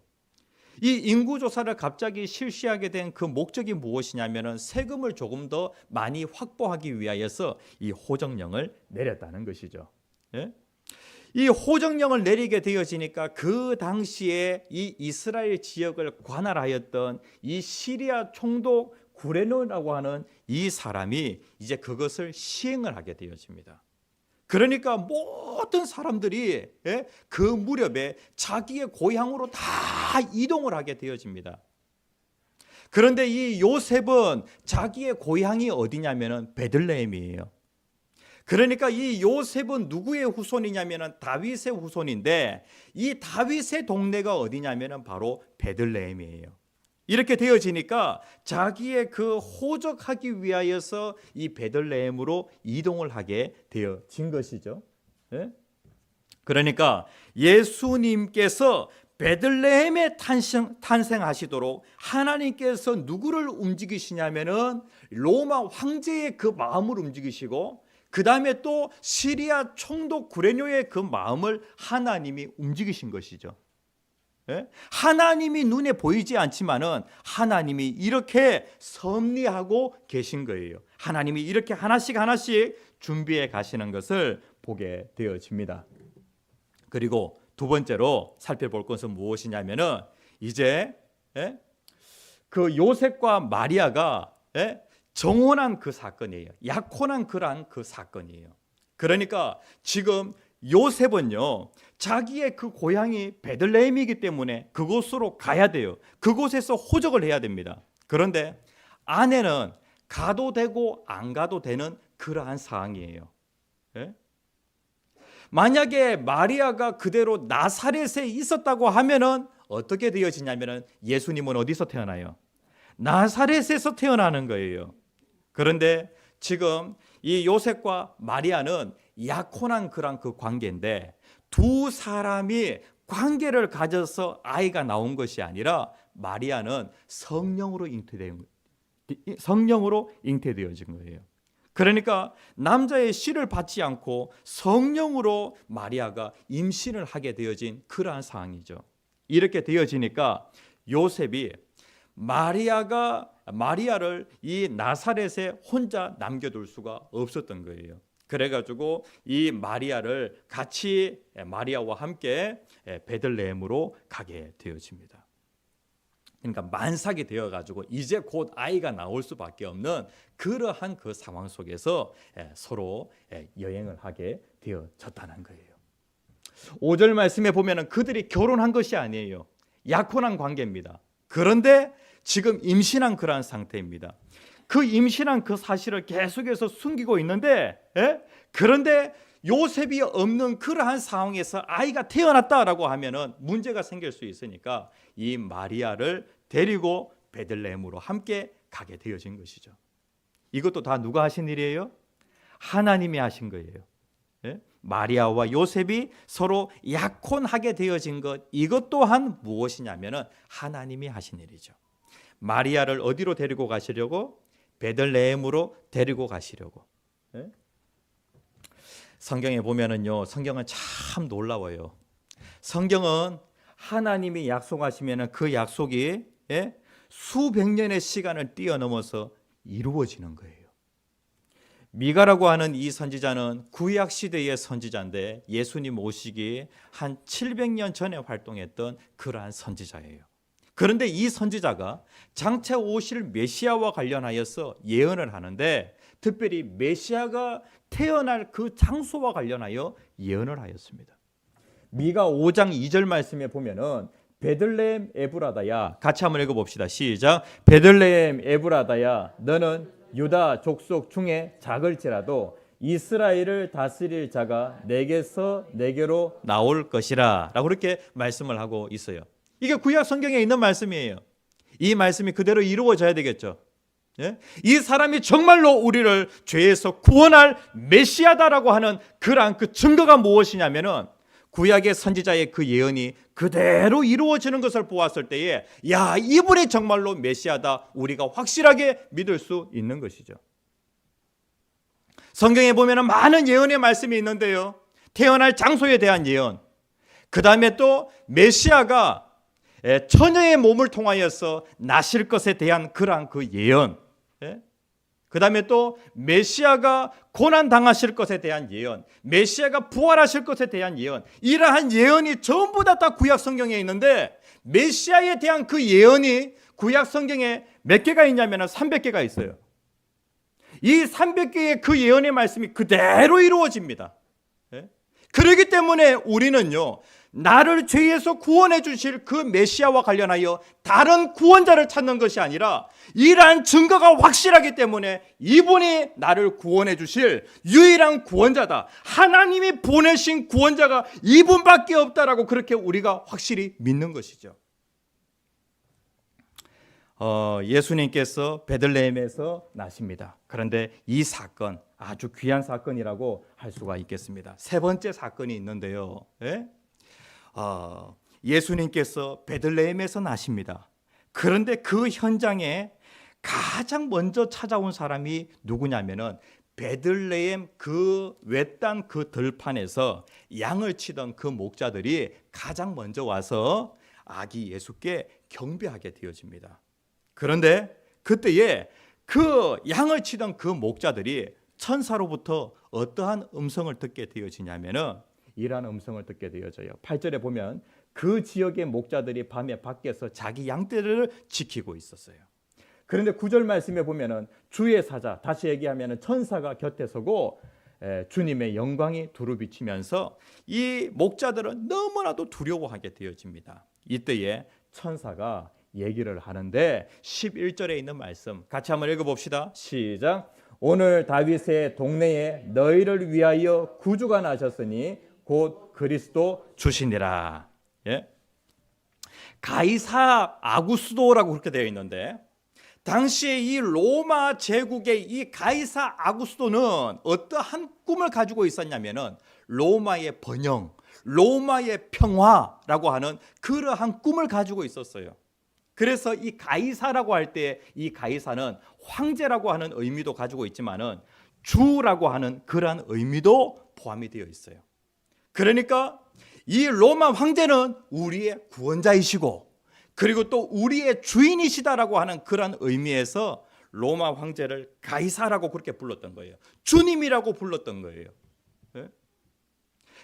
이 인구 조사를 갑자기 실시하게 된 그 목적이 무엇이냐면은 세금을 조금 더 많이 확보하기 위하여서 이 호적령을 내렸다는 것이죠. 이 호적령을 내리게 되어지니까 그 당시에 이 이스라엘 지역을 관할하였던 이 시리아 총독 구레노라고 하는 이 사람이 이제 그것을 시행을 하게 되어집니다. 그러니까 모든 사람들이 그 무렵에 자기의 고향으로 다 이동을 하게 되어집니다. 그런데 이 요셉은 자기의 고향이 어디냐면은 베들레헴이에요. 그러니까 이 요셉은 누구의 후손이냐면은 다윗의 후손인데 이 다윗의 동네가 어디냐면은 바로 베들레헴이에요. 이렇게 되어지니까 자기의 그 호적하기 위하여서 이 베들레헴으로 이동을 하게 되어진 것이죠. 그러니까 예수님께서 베들레헴에 탄생하시도록 하나님께서 누구를 움직이시냐면은 로마 황제의 그 마음을 움직이시고 그 다음에 또 시리아 총독 구레뇨의 그 마음을 하나님이 움직이신 것이죠. 하나님이 눈에 보이지 않지만은 하나님이 이렇게 섭리하고 계신 거예요. 하나님이 이렇게 하나씩 준비해 가시는 것을 보게 되어집니다. 그리고 두 번째로 살펴볼 것은 무엇이냐면은 이제 그 요셉과 마리아가 정혼한 그 사건이에요. 약혼한 그 사건이에요. 그러니까 지금 요셉은요, 자기의 그 고향이 베들레헴이기 때문에 그곳으로 가야 돼요. 그곳에서 호적을 해야 됩니다. 그런데 아내는 가도 되고 안 가도 되는 그러한 상황이에요. 만약에 마리아가 그대로 나사렛에 있었다고 하면은 어떻게 되어지냐면은 예수님은 어디서 태어나요? 나사렛에서 태어나는 거예요. 그런데 지금 이 요셉과 마리아는 약혼한 그 관계인데 두 사람이 관계를 가져서 아이가 나온 것이 아니라 마리아는 성령으로 잉태되어진 거예요. 그러니까 남자의 씨를 받지 않고 성령으로 마리아가 임신을 하게 되어진 그러한 상황이죠. 이렇게 되어지니까 요셉이 마리아를 이 나사렛에 혼자 남겨둘 수가 없었던 거예요. 그래가지고 이 마리아를 같이 마리아와 함께 베들레헴으로 가게 되어집니다. 그러니까 만삭이 되어가지고 이제 곧 아이가 나올 수밖에 없는 그러한 그 상황 속에서 서로 여행을 하게 되어졌다는 거예요. 5절 말씀에 보면은 그들이 결혼한 것이 아니에요. 약혼한 관계입니다. 그런데 지금 임신한 그러한 상태입니다. 그 임신한 그 사실을 계속해서 숨기고 있는데 그런데 요셉이 없는 그러한 상황에서 아이가 태어났다라고 하면은 문제가 생길 수 있으니까 이 마리아를 데리고 베들레헴으로 함께 가게 되어진 것이죠. 이것도 다 누가 하신 일이에요? 하나님이 하신 거예요. 마리아와 요셉이 서로 약혼하게 되어진 것, 이것 또한 무엇이냐면은 하나님이 하신 일이죠. 마리아를 어디로 데리고 가시려고? 베들레헴으로 데리고 가시려고. 예? 성경에 보면은요, 성경은 참 놀라워요. 성경은 하나님이 약속하시면은 그 약속이 수백 년의 시간을 뛰어넘어서 이루어지는 거예요. 미가라고 하는 이 선지자는 구약 시대의 선지자인데 예수님 오시기 한 700년 전에 활동했던 그러한 선지자예요. 그런데 이 선지자가 장차 오실 메시아와 관련하여서 예언을 하는데 특별히 메시아가 태어날 그 장소와 관련하여 예언을 하였습니다. 미가 5장 2절 말씀에 보면은 베들레헴 에브라다야, 같이 한번 읽어봅시다. 시작. 베들레헴 에브라다야, 너는 유다 족속 중에 작을지라도 이스라엘을 다스릴 자가 내게서 내게로 나올 것이라 라고 그렇게 말씀을 하고 있어요. 이게 구약 성경에 있는 말씀이에요. 이 말씀이 그대로 이루어져야 되겠죠. 예? 이 사람이 정말로 우리를 죄에서 구원할 메시아다라고 하는 그러한 그 증거가 무엇이냐면은 구약의 선지자의 그 예언이 그대로 이루어지는 것을 보았을 때에 야, 이분이 정말로 메시아다, 우리가 확실하게 믿을 수 있는 것이죠. 성경에 보면 많은 예언의 말씀이 있는데요, 태어날 장소에 대한 예언, 그 다음에 또 메시아가 처녀의 몸을 통하여서 나실 것에 대한 그러한 그 예언, 그 다음에 또 메시아가 고난 당하실 것에 대한 예언, 메시아가 부활하실 것에 대한 예언, 이러한 예언이 전부 다 구약 성경에 있는데 메시아에 대한 그 예언이 구약 성경에 몇 개가 있냐면 300개가 있어요. 이 300개의 그 예언의 말씀이 그대로 이루어집니다. 그렇기 때문에 우리는요, 나를 죄에서 구원해 주실 그 메시아와 관련하여 다른 구원자를 찾는 것이 아니라 이러한 증거가 확실하기 때문에 이분이 나를 구원해 주실 유일한 구원자다, 하나님이 보내신 구원자가 이분밖에 없다라고 그렇게 우리가 확실히 믿는 것이죠. 예수님께서 베들레헴에서 나십니다. 그런데 이 사건 아주 귀한 사건이라고 할 수가 있겠습니다. 세 번째 사건이 있는데요, 예수님께서 베들레헴에서 나십니다. 그런데 그 현장에 가장 먼저 찾아온 사람이 누구냐면은 베들레헴 그 외딴 그 들판에서 양을 치던 그 목자들이 가장 먼저 와서 아기 예수께 경배하게 되어집니다. 그런데 그때에 그 양을 치던 그 목자들이 천사로부터 어떠한 음성을 듣게 되어지냐면은 이러한 음성을 듣게 되어져요. 8절에 보면 그 지역의 목자들이 밤에 밖에서 자기 양떼를 지키고 있었어요. 그런데 9절 말씀에 보면은 주의 사자, 다시 얘기하면은 천사가 곁에 서고 주님의 영광이 두루비치면서 이 목자들은 너무나도 두려워하게 되어집니다. 이때에 천사가 얘기를 하는데 11절에 있는 말씀 같이 한번 읽어봅시다. 시작. 오늘 다윗의 동네에 너희를 위하여 구주가 나셨으니 곧 그리스도 주시니라. 가이사 아구스도라고 그렇게 되어 있는데 당시에 이 로마 제국의 이 가이사 아구스도는 어떠한 꿈을 가지고 있었냐면은 로마의 번영, 로마의 평화라고 하는 그러한 꿈을 가지고 있었어요. 그래서 이 가이사라고 할 때 이 가이사는 황제라고 하는 의미도 가지고 있지만은 주라고 하는 그러한 의미도 포함이 되어 있어요. 그러니까 이 로마 황제는 우리의 구원자이시고 그리고 또 우리의 주인이시다라고 하는 그런 의미에서 로마 황제를 가이사라고 그렇게 불렀던 거예요. 주님이라고 불렀던 거예요.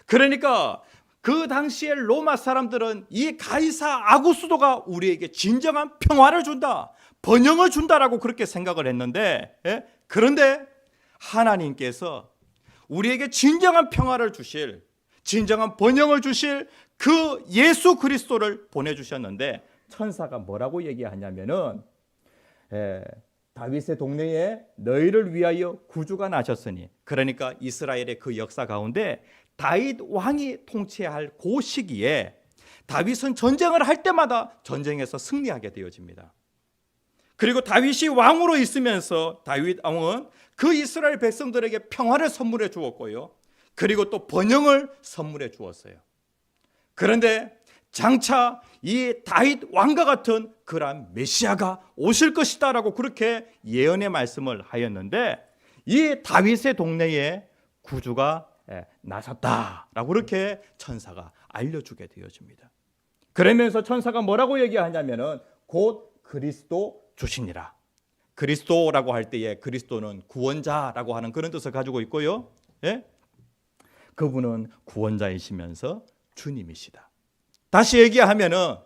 그러니까 그 당시에 로마 사람들은 이 가이사 아구스도가 우리에게 진정한 평화를 준다, 번영을 준다라고 그렇게 생각을 했는데, 그런데 하나님께서 우리에게 진정한 평화를 주실, 진정한 번영을 주실 그 예수 그리스도를 보내주셨는데 천사가 뭐라고 얘기하냐면은 다윗의 동네에 너희를 위하여 구주가 나셨으니, 그러니까 이스라엘의 그 역사 가운데 다윗 왕이 통치할 그 시기에 다윗은 전쟁을 할 때마다 전쟁에서 승리하게 되어집니다. 그리고 다윗이 왕으로 있으면서 다윗 왕은 그 이스라엘 백성들에게 평화를 선물해 주었고요, 그리고 또 번영을 선물해 주었어요. 그런데 장차 이 다윗 왕과 같은 그러한 메시아가 오실 것이다라고 그렇게 예언의 말씀을 하였는데, 이 다윗의 동네에 구주가 나섰다라고 그렇게 천사가 알려주게 되어집니다. 그러면서 천사가 뭐라고 얘기하냐면은 곧 그리스도 주시니라. 그리스도라고 할 때에 그리스도는 구원자라고 하는 그런 뜻을 가지고 있고요. 예? 그분은 구원자이시면서 주님이시다. 다시 얘기하면은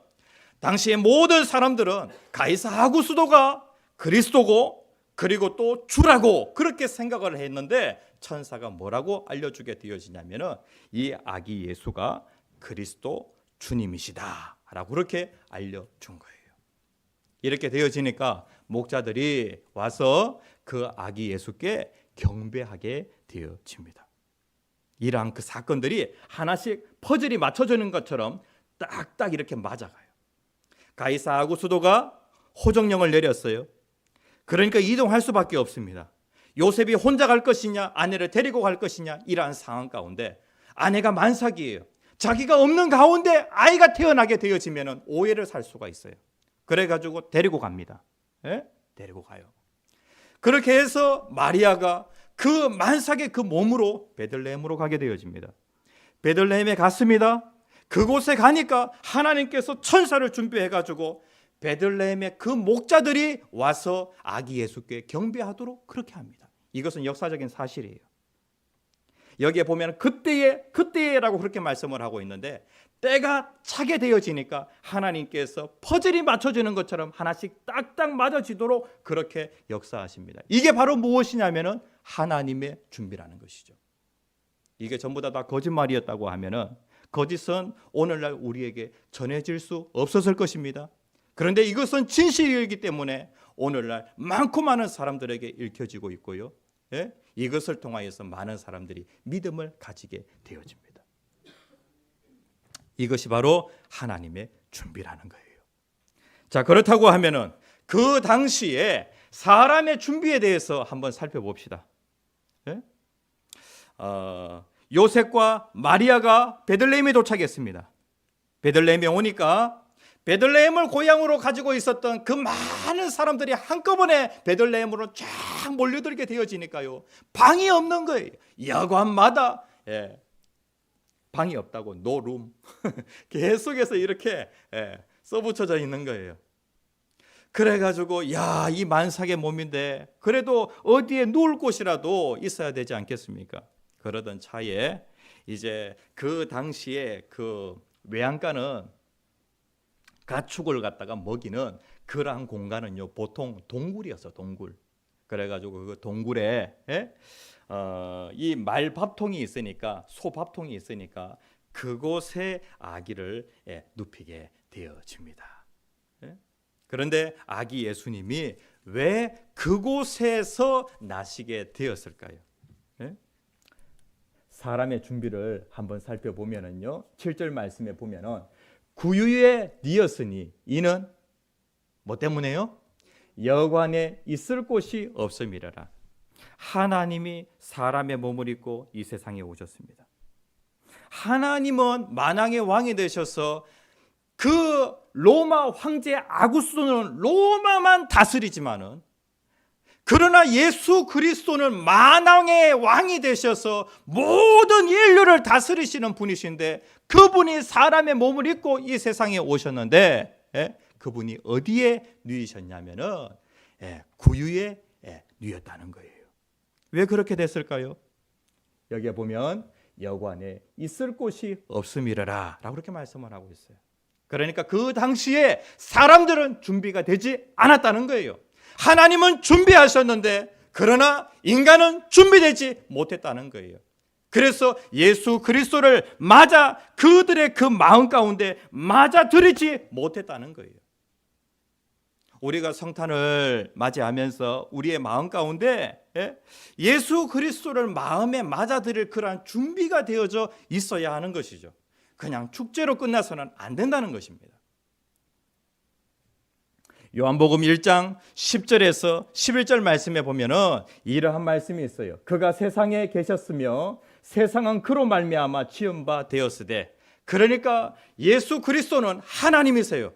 당시의 모든 사람들은 가이사 아구스도가 그리스도고 그리고 또 주라고 그렇게 생각을 했는데, 천사가 뭐라고 알려주게 되어지냐면은 이 아기 예수가 그리스도 주님이시다라고 그렇게 알려준 거예요. 이렇게 되어지니까 목자들이 와서 그 아기 예수께 경배하게 되어집니다. 이러한 그 사건들이 하나씩 퍼즐이 맞춰지는 것처럼 딱딱 이렇게 맞아가요. 가이사 아구스도가 호정령을 내렸어요. 그러니까 이동할 수밖에 없습니다. 요셉이 혼자 갈 것이냐 아내를 데리고 갈 것이냐 이러한 상황 가운데 아내가 만삭이에요. 자기가 없는 가운데 아이가 태어나게 되어지면 오해를 살 수가 있어요. 그래가지고 데리고 갑니다. 예? 데리고 가요. 그렇게 해서 마리아가 그 만삭의 그 몸으로 베들레헴으로 가게 되어집니다. 베들레헴에 갔습니다. 그곳에 가니까 하나님께서 천사를 준비해가지고 베들레헴의 그 목자들이 와서 아기 예수께 경배하도록 그렇게 합니다. 이것은 역사적인 사실이에요. 여기에 보면 그때라고 그렇게 말씀을 하고 있는데, 때가 차게 되어지니까 하나님께서 퍼즐이 맞춰지는 것처럼 하나씩 딱딱 맞아지도록 그렇게 역사하십니다. 이게 바로 무엇이냐면은 하나님의 준비라는 것이죠. 이게 전부 다 거짓말이었다고 하면은 거짓은 오늘날 우리에게 전해질 수 없었을 것입니다. 그런데 이것은 진실이기 때문에 오늘날 많고 많은 사람들에게 읽혀지고 있고요. 예? 이것을 통하여서 많은 사람들이 믿음을 가지게 되어집니다. 이것이 바로 하나님의 준비라는 거예요. 자, 그렇다고 하면은 그 당시에 사람의 준비에 대해서 한번 살펴봅시다. 예? 요셉과 마리아가 베들레헴에 도착했습니다. 베들레헴에 오니까 베들레헴을 고향으로 가지고 있었던 그 많은 사람들이 한꺼번에 베들레헴으로 쫙 몰려들게 되어지니까요, 방이 없는 거예요. 여관마다 방이 없다고 노룸 계속해서 이렇게 써붙여져 있는 거예요. 그래가지고 야, 이 만삭의 몸인데 그래도 어디에 누울 곳이라도 있어야 되지 않겠습니까? 그러던 차에 이제 그 당시에 그 외양간은 가축을 갖다가 먹이는 그러한 공간은요, 보통 동굴이었어, 동굴. 그래가지고 그 동굴에 이 말 밥통이 있으니까, 소 밥통이 있으니까 그곳에 아기를 눕히게 되어집니다. 그런데 아기 예수님이 왜 그곳에서 나시게 되었을까요? 사람의 준비를 한번 살펴보면은요, 7절 말씀에 보면은 구유에 니었으니 이는 뭐 때문에요? 여관에 있을 곳이 없음이라라. 하나님이 사람의 몸을 입고 이 세상에 오셨습니다. 하나님은 만왕의 왕이 되셔서 그 로마 황제 아구스도는 로마만 다스리지만은, 그러나 예수 그리스도는 만왕의 왕이 되셔서 모든 인류를 다스리시는 분이신데, 그분이 사람의 몸을 입고 이 세상에 오셨는데 그분이 어디에 누이셨냐면은 구유에 누였다는 거예요. 왜 그렇게 됐을까요? 여기에 보면 여관에 있을 곳이 없음이라라 라고 그렇게 말씀을 하고 있어요. 그러니까 그 당시에 사람들은 준비가 되지 않았다는 거예요. 하나님은 준비하셨는데 그러나 인간은 준비되지 못했다는 거예요. 그래서 예수 그리스도를 맞아 그들의 그 마음 가운데 맞아들이지 못했다는 거예요. 우리가 성탄을 맞이하면서 우리의 마음 가운데 예수 그리스도를 마음에 맞아들일 그러한 준비가 되어져 있어야 하는 것이죠. 그냥 축제로 끝나서는 안 된다는 것입니다. 요한복음 1장 10절에서 11절 말씀에 보면은 이러한 말씀이 있어요. 그가 세상에 계셨으며 세상은 그로 말미암아 지은 바 되었으되 그러니까 예수 그리스도는 하나님이세요.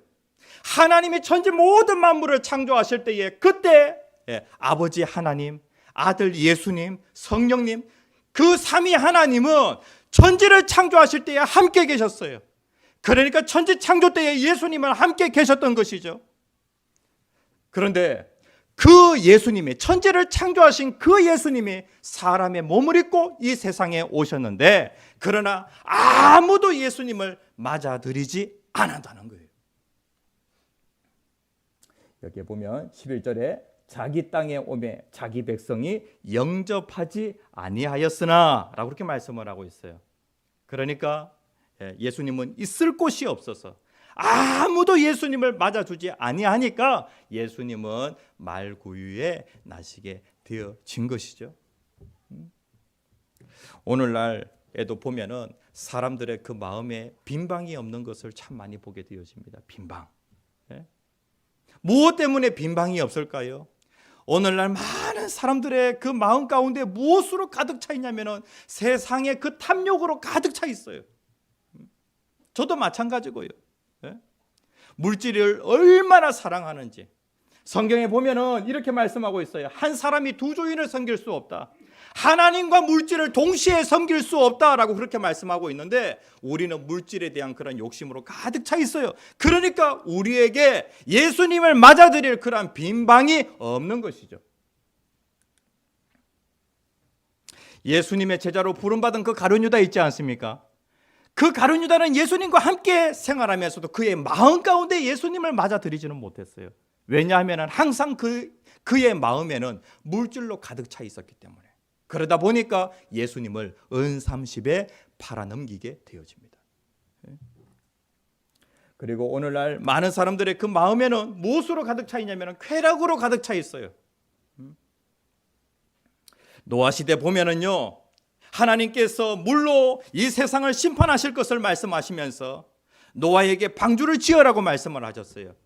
하나님이 천지 모든 만물을 창조하실 때에 그때 아버지 하나님, 아들 예수님, 성령님 그 삼위 하나님은 천지를 창조하실 때에 함께 계셨어요. 그러니까 천지 창조 때에 예수님은 함께 계셨던 것이죠. 그런데 그 예수님이 천지를 창조하신 그 예수님이 사람의 몸을 입고 이 세상에 오셨는데 그러나 아무도 예수님을 맞아들이지 않았다는 거예요. 여기에 보면 11절에 자기 땅에 오매 자기 백성이 영접하지 아니하였으나 라고 그렇게 말씀을 하고 있어요. 그러니까 예수님은 있을 곳이 없어서 아무도 예수님을 맞아주지 아니하니까 예수님은 말구유에 나시게 되어진 것이죠. 오늘날에도 보면은 사람들의 그 마음에 빈방이 없는 것을 참 많이 보게 되어집니다. 빈방. 무엇 때문에 빈방이 없을까요? 오늘날 많은 사람들의 그 마음 가운데 무엇으로 가득 차 있냐면은 세상의 그 탐욕으로 가득 차 있어요. 저도 마찬가지고요. 물질을 얼마나 사랑하는지 성경에 보면은 이렇게 말씀하고 있어요. 한 사람이 두 주인을 섬길 수 없다. 하나님과 물질을 동시에 섬길 수 없다라고 그렇게 말씀하고 있는데 우리는 물질에 대한 그런 욕심으로 가득 차 있어요. 그러니까 우리에게 예수님을 맞아들일 그런 빈방이 없는 것이죠. 예수님의 제자로 부름받은 그 가룟 유다 있지 않습니까? 그 가룟 유다는 예수님과 함께 생활하면서도 그의 마음 가운데 예수님을 맞아들이지는 못했어요. 왜냐하면 항상 그의 마음에는 물질로 가득 차 있었기 때문에. 그러다 보니까 예수님을 은삼십에 팔아넘기게 되어집니다. 그리고 오늘날 많은 사람들의 그 마음에는 무엇으로 가득 차 있냐면 쾌락으로 가득 차 있어요. 노아 시대 보면은요, 하나님께서 물로 이 세상을 심판하실 것을 말씀하시면서 노아에게 방주를 지으라고 말씀을 하셨어요.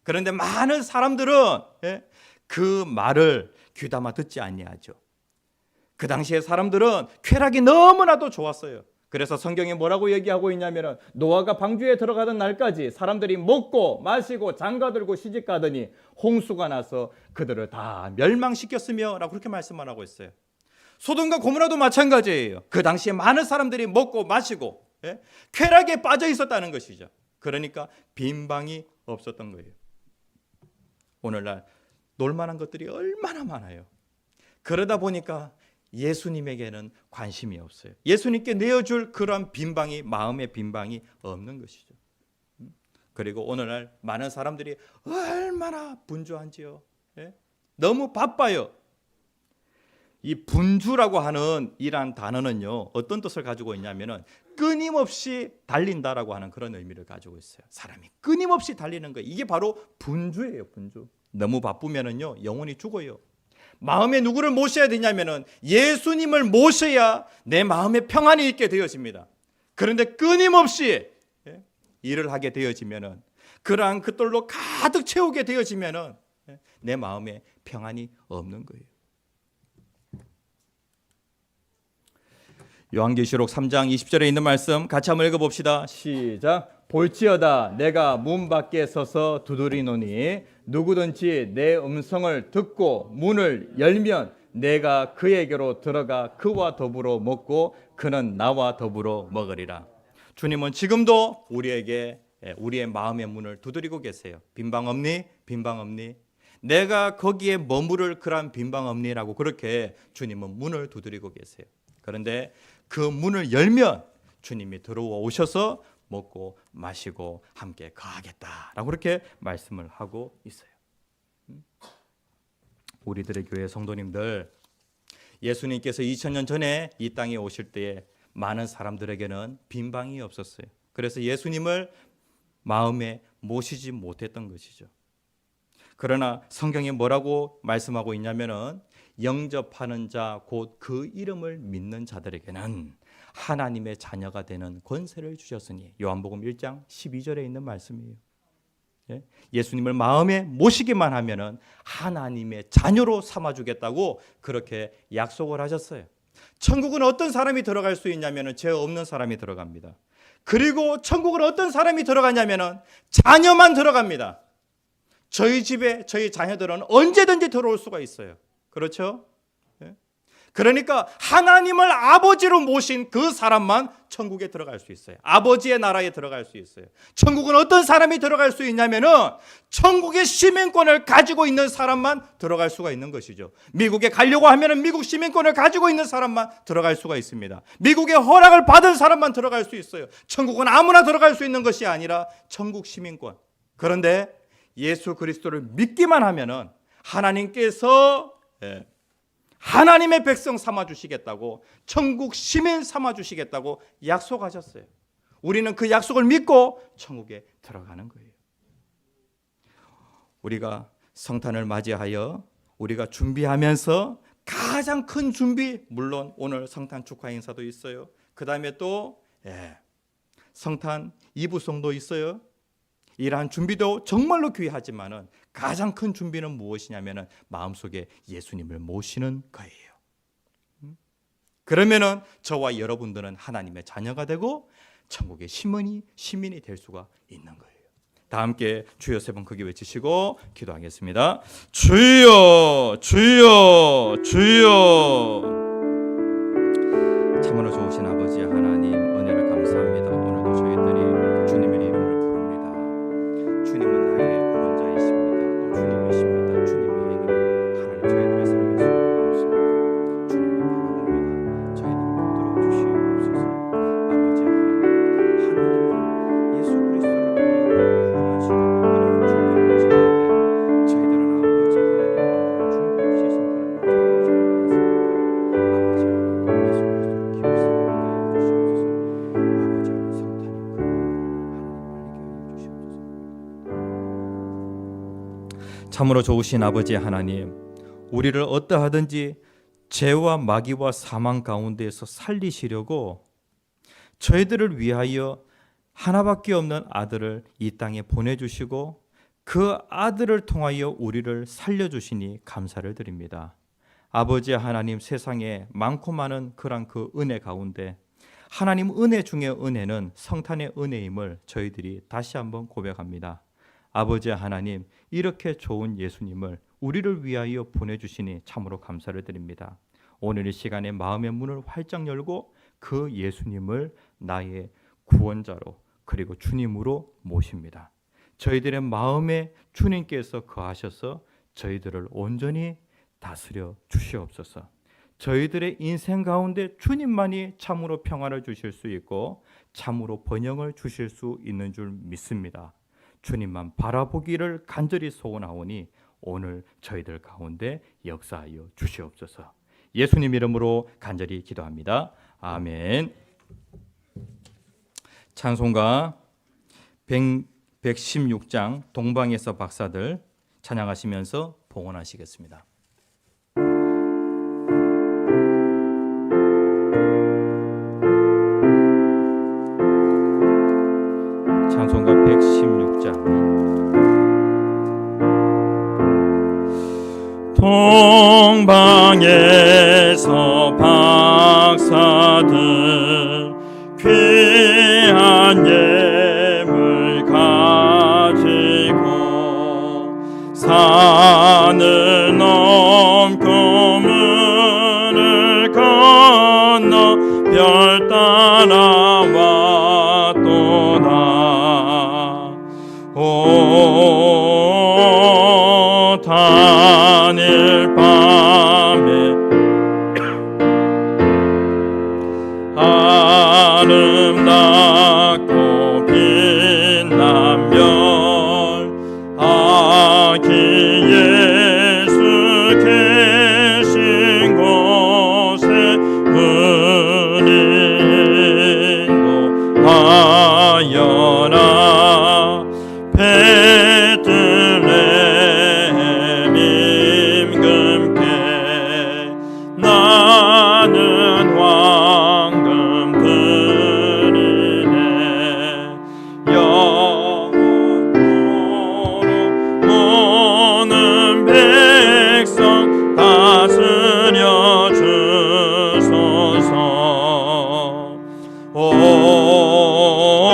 그런데 많은 사람들은 그 말을 귀담아 듣지 아니하죠. 그 당시에 사람들은 쾌락이 너무나도 좋았어요. 그래서 성경에 뭐라고 얘기하고 있냐면 노아가 방주에 들어가던 날까지 사람들이 먹고 마시고 장가들고 시집가더니 홍수가 나서 그들을 다 멸망시켰으며 라고 그렇게 말씀을 하고 있어요. 소돔과 고모라도 마찬가지예요. 그 당시에 많은 사람들이 먹고 마시고 쾌락에 빠져 있었다는 것이죠. 그러니까 빈방이 없었던 거예요. 오늘날 놀만한 것들이 얼마나 많아요. 그러다 보니까 예수님에게는 관심이 없어요. 예수님께 내어줄 그런 빈방이 마음의 빈방이 없는 것이죠. 그리고 오늘날 많은 사람들이 얼마나 분주한지요. 너무 바빠요. 이 분주라고 하는 이란 단어는요, 어떤 뜻을 가지고 있냐면은 끊임없이 달린다라고 하는 그런 의미를 가지고 있어요. 사람이 끊임없이 달리는 거, 이게 바로 분주예요. 분주. 너무 바쁘면은요 영혼이 죽어요. 마음에 누구를 모셔야 되냐면은 예수님을 모셔야 내 마음에 평안이 있게 되어집니다. 그런데 끊임없이 일을 하게 되어지면은 그러한 그들로 가득 채우게 되어지면은 내 마음에 평안이 없는 거예요. 요한계시록 3장 20절에 있는 말씀 같이 한번 읽어봅시다. 시작. 볼지어다 내가 문 밖에 서서 두드리노니 누구든지 내 음성을 듣고 문을 열면 내가 그에게로 들어가 그와 더불어 먹고 그는 나와 더불어 먹으리라. 주님은 지금도 우리에게 우리의 마음의 문을 두드리고 계세요. 빈방 없니? 빈방 없니? 내가 거기에 머무를 그런 빈방 없니라고 그렇게 주님은 문을 두드리고 계세요. 그런데 그 문을 열면 주님이 들어와 오셔서 먹고 마시고 함께 거하겠다라고 그렇게 말씀을 하고 있어요. 우리들의 교회 성도님들, 예수님께서 2000년 전에 이 땅에 오실 때에 많은 사람들에게는 빈방이 없었어요. 그래서 예수님을 마음에 모시지 못했던 것이죠. 그러나 성경에 뭐라고 말씀하고 있냐면은 영접하는 자 곧 그 이름을 믿는 자들에게는 하나님의 자녀가 되는 권세를 주셨으니, 요한복음 1장 12절에 있는 말씀이에요. 예수님을 마음에 모시기만 하면은 하나님의 자녀로 삼아주겠다고 그렇게 약속을 하셨어요. 천국은 어떤 사람이 들어갈 수 있냐면은 죄 없는 사람이 들어갑니다. 그리고 천국은 어떤 사람이 들어가냐면은 자녀만 들어갑니다. 저희 집에 저희 자녀들은 언제든지 들어올 수가 있어요. 그렇죠? 그러니까 하나님을 아버지로 모신 그 사람만 천국에 들어갈 수 있어요. 아버지의 나라에 들어갈 수 있어요. 천국은 어떤 사람이 들어갈 수 있냐면은 천국의 시민권을 가지고 있는 사람만 들어갈 수가 있는 것이죠. 미국에 가려고 하면은 미국 시민권을 가지고 있는 사람만 들어갈 수가 있습니다. 미국의 허락을 받은 사람만 들어갈 수 있어요. 천국은 아무나 들어갈 수 있는 것이 아니라 천국 시민권. 그런데 예수 그리스도를 믿기만 하면은 하나님께서 하나님의 백성 삼아 주시겠다고, 천국 시민 삼아 주시겠다고 약속하셨어요. 우리는 그 약속을 믿고 천국에 들어가는 거예요. 우리가 성탄을 맞이하여 우리가 준비하면서 가장 큰 준비, 물론 오늘 성탄 축하 행사도 있어요. 그 다음에 또 성탄 2부성도 있어요. 이러한 준비도 정말로 귀하지만은 가장 큰 준비는 무엇이냐면은 마음속에 예수님을 모시는 거예요. 그러면은 저와 여러분들은 하나님의 자녀가 되고 천국의 시민이 될 수가 있는 거예요. 다 함께 주여 세 번 크게 외치시고 기도하겠습니다. 주여, 주여, 주여. 참으로 좋으신 아버지 하나님, 은혜를 감사합니다. 오늘도 저희들이 주님의 이름을 부릅니다. 주님은 나의 구원자이십니다. 또 주님이십니다. 주님의 이름 하나님 저희들의 삶에 없습니다. 주님을 바라봅니다. 저희들을 붙들어 주시옵소서. 아버지 하나님은 예수 그리스도를 통해 구원하시려고 이런 준비를 하셨는데 저희들은 아버지 하나님 오늘 준비 없이 성탄을 맞이하지 않았습니다. 아버지 하나님 예수 그리스도를 깊이 생각하게 하여 주시옵소서. 아버지 하나님 성탄이 그 하나님 알게 하여 주시옵소서. 참으로 좋으신 아버지 하나님, 우리를 어떠하든지 죄와 마귀와 사망 가운데에서 살리시려고 저희들을 위하여 하나밖에 없는 아들을 이 땅에 보내주시고 그 아들을 통하여 우리를 살려주시니 감사를 드립니다. 아버지 하나님, 세상에 많고 많은 그런 그 은혜 가운데 하나님 은혜 중에 은혜는 성탄의 은혜임을 저희들이 다시 한번 고백합니다. 아버지 하나님, 이렇게 좋은 예수님을 우리를 위하여 보내주시니 참으로 감사를 드립니다. 오늘 이 시간에 마음의 문을 활짝 열고 그 예수님을 나의 구원자로 그리고 주님으로 모십니다. 저희들의 마음에 주님께서 거하셔서 저희들을 온전히 다스려 주시옵소서. 저희들의 인생 가운데 주님만이 참으로 평안을 주실 수 있고 참으로 번영을 주실 수 있는 줄 믿습니다. 주님만 바라보기를 간절히 소원하오니 오늘 저희들 가운데 역사하여 주시옵소서. 예수님 이름으로 간절히 기도합니다. 아멘. 찬송가 116장 동방에서 박사들 찬양하시면서 봉헌하시겠습니다. 찬송가 116장 동방에서 박사들 귀한 예물 가지고 산을 넘고 문을 건너 별 따라 왔도다. 오 단일 밤에 아름답고 빛난 별 아기 예수 계신 곳에 우리 인도하여라. 베들레헴 임금께 나는 황금 드리네. 영원토록 모든 백성 다스려 주소서. 오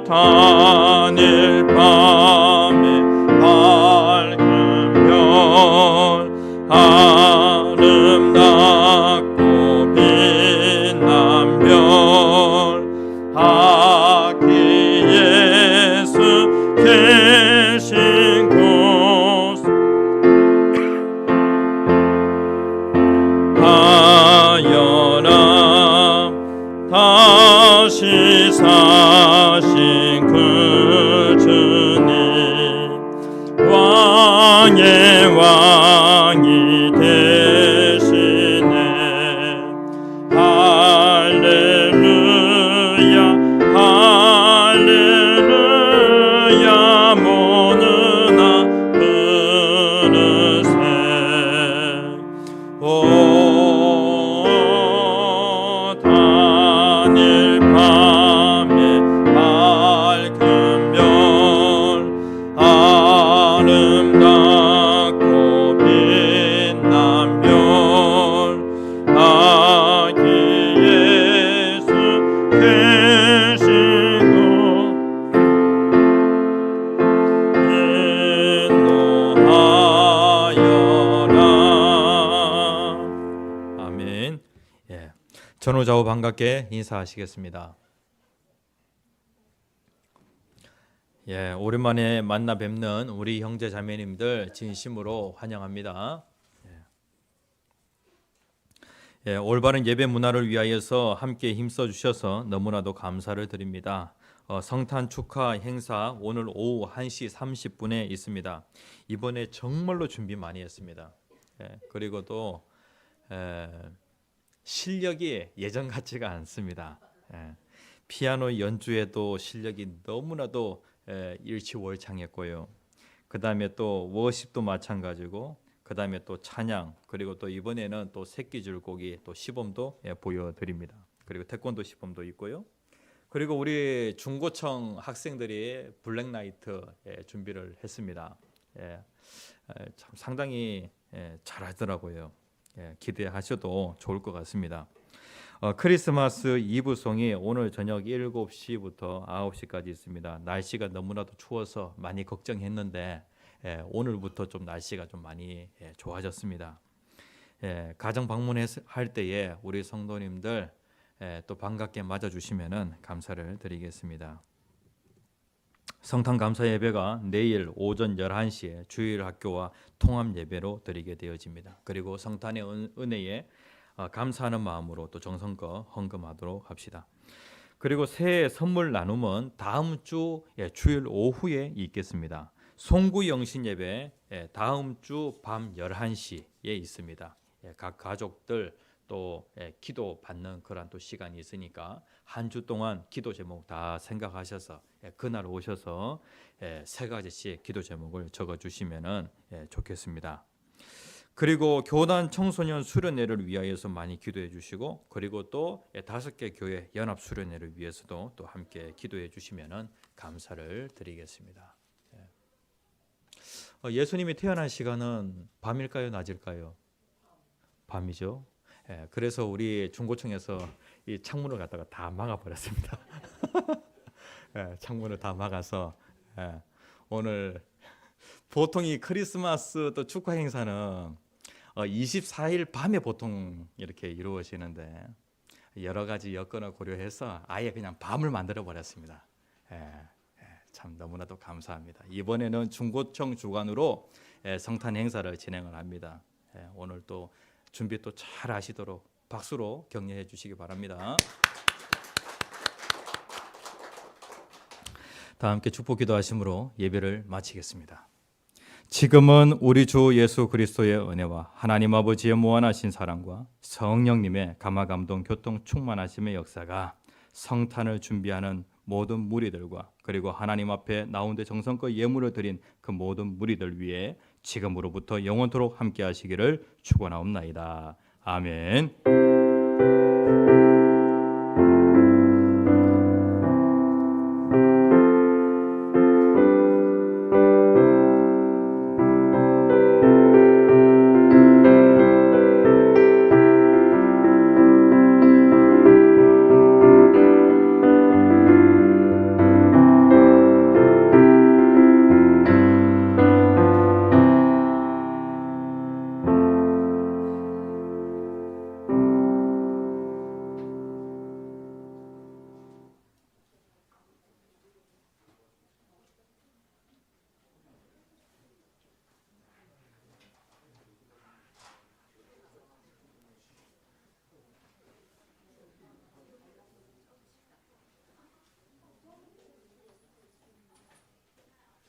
단일 밤에 밝은 별 아름답고 빛난 별 아기 예수 계신 곳 하여라 다시 사신 그 주님 왕의 왕이 되시네 할렐루야 할렐루야 모는 아 그릇에 오 단일 밤에 밝은 별 아름답고 빛난 별 아기 예수 계신 곳 인도하여라. 아멘. 예. 전후좌우 반갑게 인사하시겠습니다. 예, 오랜만에 만나 뵙는 우리 형제 자매님들 진심으로 환영합니다. 예, 올바른 예배 문화를 위하여서 함께 힘써 주셔서 너무나도 감사를 드립니다. 성탄 축하 행사 오늘 오후 1시 30분에 있습니다. 이번에 정말로 준비 많이 했습니다. 예, 그리고 또 실력이 예전 같지가 않습니다. 예, 피아노 연주에도 실력이 너무나도 일치월창했고요. 그 다음에 또 워십도 마찬가지고, 그 다음에 또 찬양, 그리고 또 이번에는 또 새끼줄고기 또 시범도 보여드립니다. 그리고 태권도 시범도 있고요. 그리고 우리 중고청 학생들이 블랙나이트 준비를 했습니다. 참 상당히 잘하더라고요. 기대하셔도 좋을 것 같습니다. 크리스마스 이브송이 오늘 저녁 7시부터 9시까지 있습니다. 날씨가 너무나도 추워서 많이 걱정했는데 오늘부터 좀 날씨가 좀 많이 좋아졌습니다. 가정 방문할 때에 우리 성도님들 또 반갑게 맞아주시면 감사를 드리겠습니다. 성탄 감사 예배가 내일 오전 11시에 주일학교와 통합 예배로 드리게 되어집니다. 그리고 성탄의 은혜에 감사하는 마음으로 또 정성껏 헌금하도록 합시다. 그리고 새해 선물 나눔은 다음 주 주일 오후에 있겠습니다. 송구 영신 예배 다음 주 밤 11시에 있습니다. 각 가족들 또 기도 받는 그런 또 시간이 있으니까 한 주 동안 기도 제목 다 생각하셔서 그날 오셔서 세 가지씩 기도 제목을 적어 주시면 좋겠습니다. 그리고 교단 청소년 수련회를 위하여서 많이 기도해 주시고, 그리고 또 5개 교회 연합 수련회를 위해서도 또 함께 기도해 주시면 감사를 드리겠습니다. 예수님이 태어난 시간은 밤일까요, 낮일까요? 밤이죠. 그래서 우리 중고청에서 이 창문을 갖다가 다 막아버렸습니다. 창문을 다 막아서 오늘 보통 이 크리스마스 또 축하 행사는 24일 밤에 보통 이렇게 이루어지는데 여러 가지 여건을 고려해서 아예 그냥 밤을 만들어 버렸습니다. 참 너무나도 감사합니다. 이번에는 중고청 주관으로 성탄 행사를 진행을 합니다. 오늘 또 준비 또 잘 하시도록 박수로 격려해 주시기 바랍니다. 다 함께 축복 기도하심으로 예배를 마치겠습니다. 지금은 우리 주 예수 그리스도의 은혜와 하나님 아버지의 무한하신 사랑과 성령님의 감화 감동 교통 충만하심의 역사가 성탄을 준비하는 모든 무리들과 그리고 하나님 앞에 나온데 정성껏 예물을 드린 그 모든 무리들 위해 지금으로부터 영원토록 함께 하시기를 축원하옵나이다. 아멘.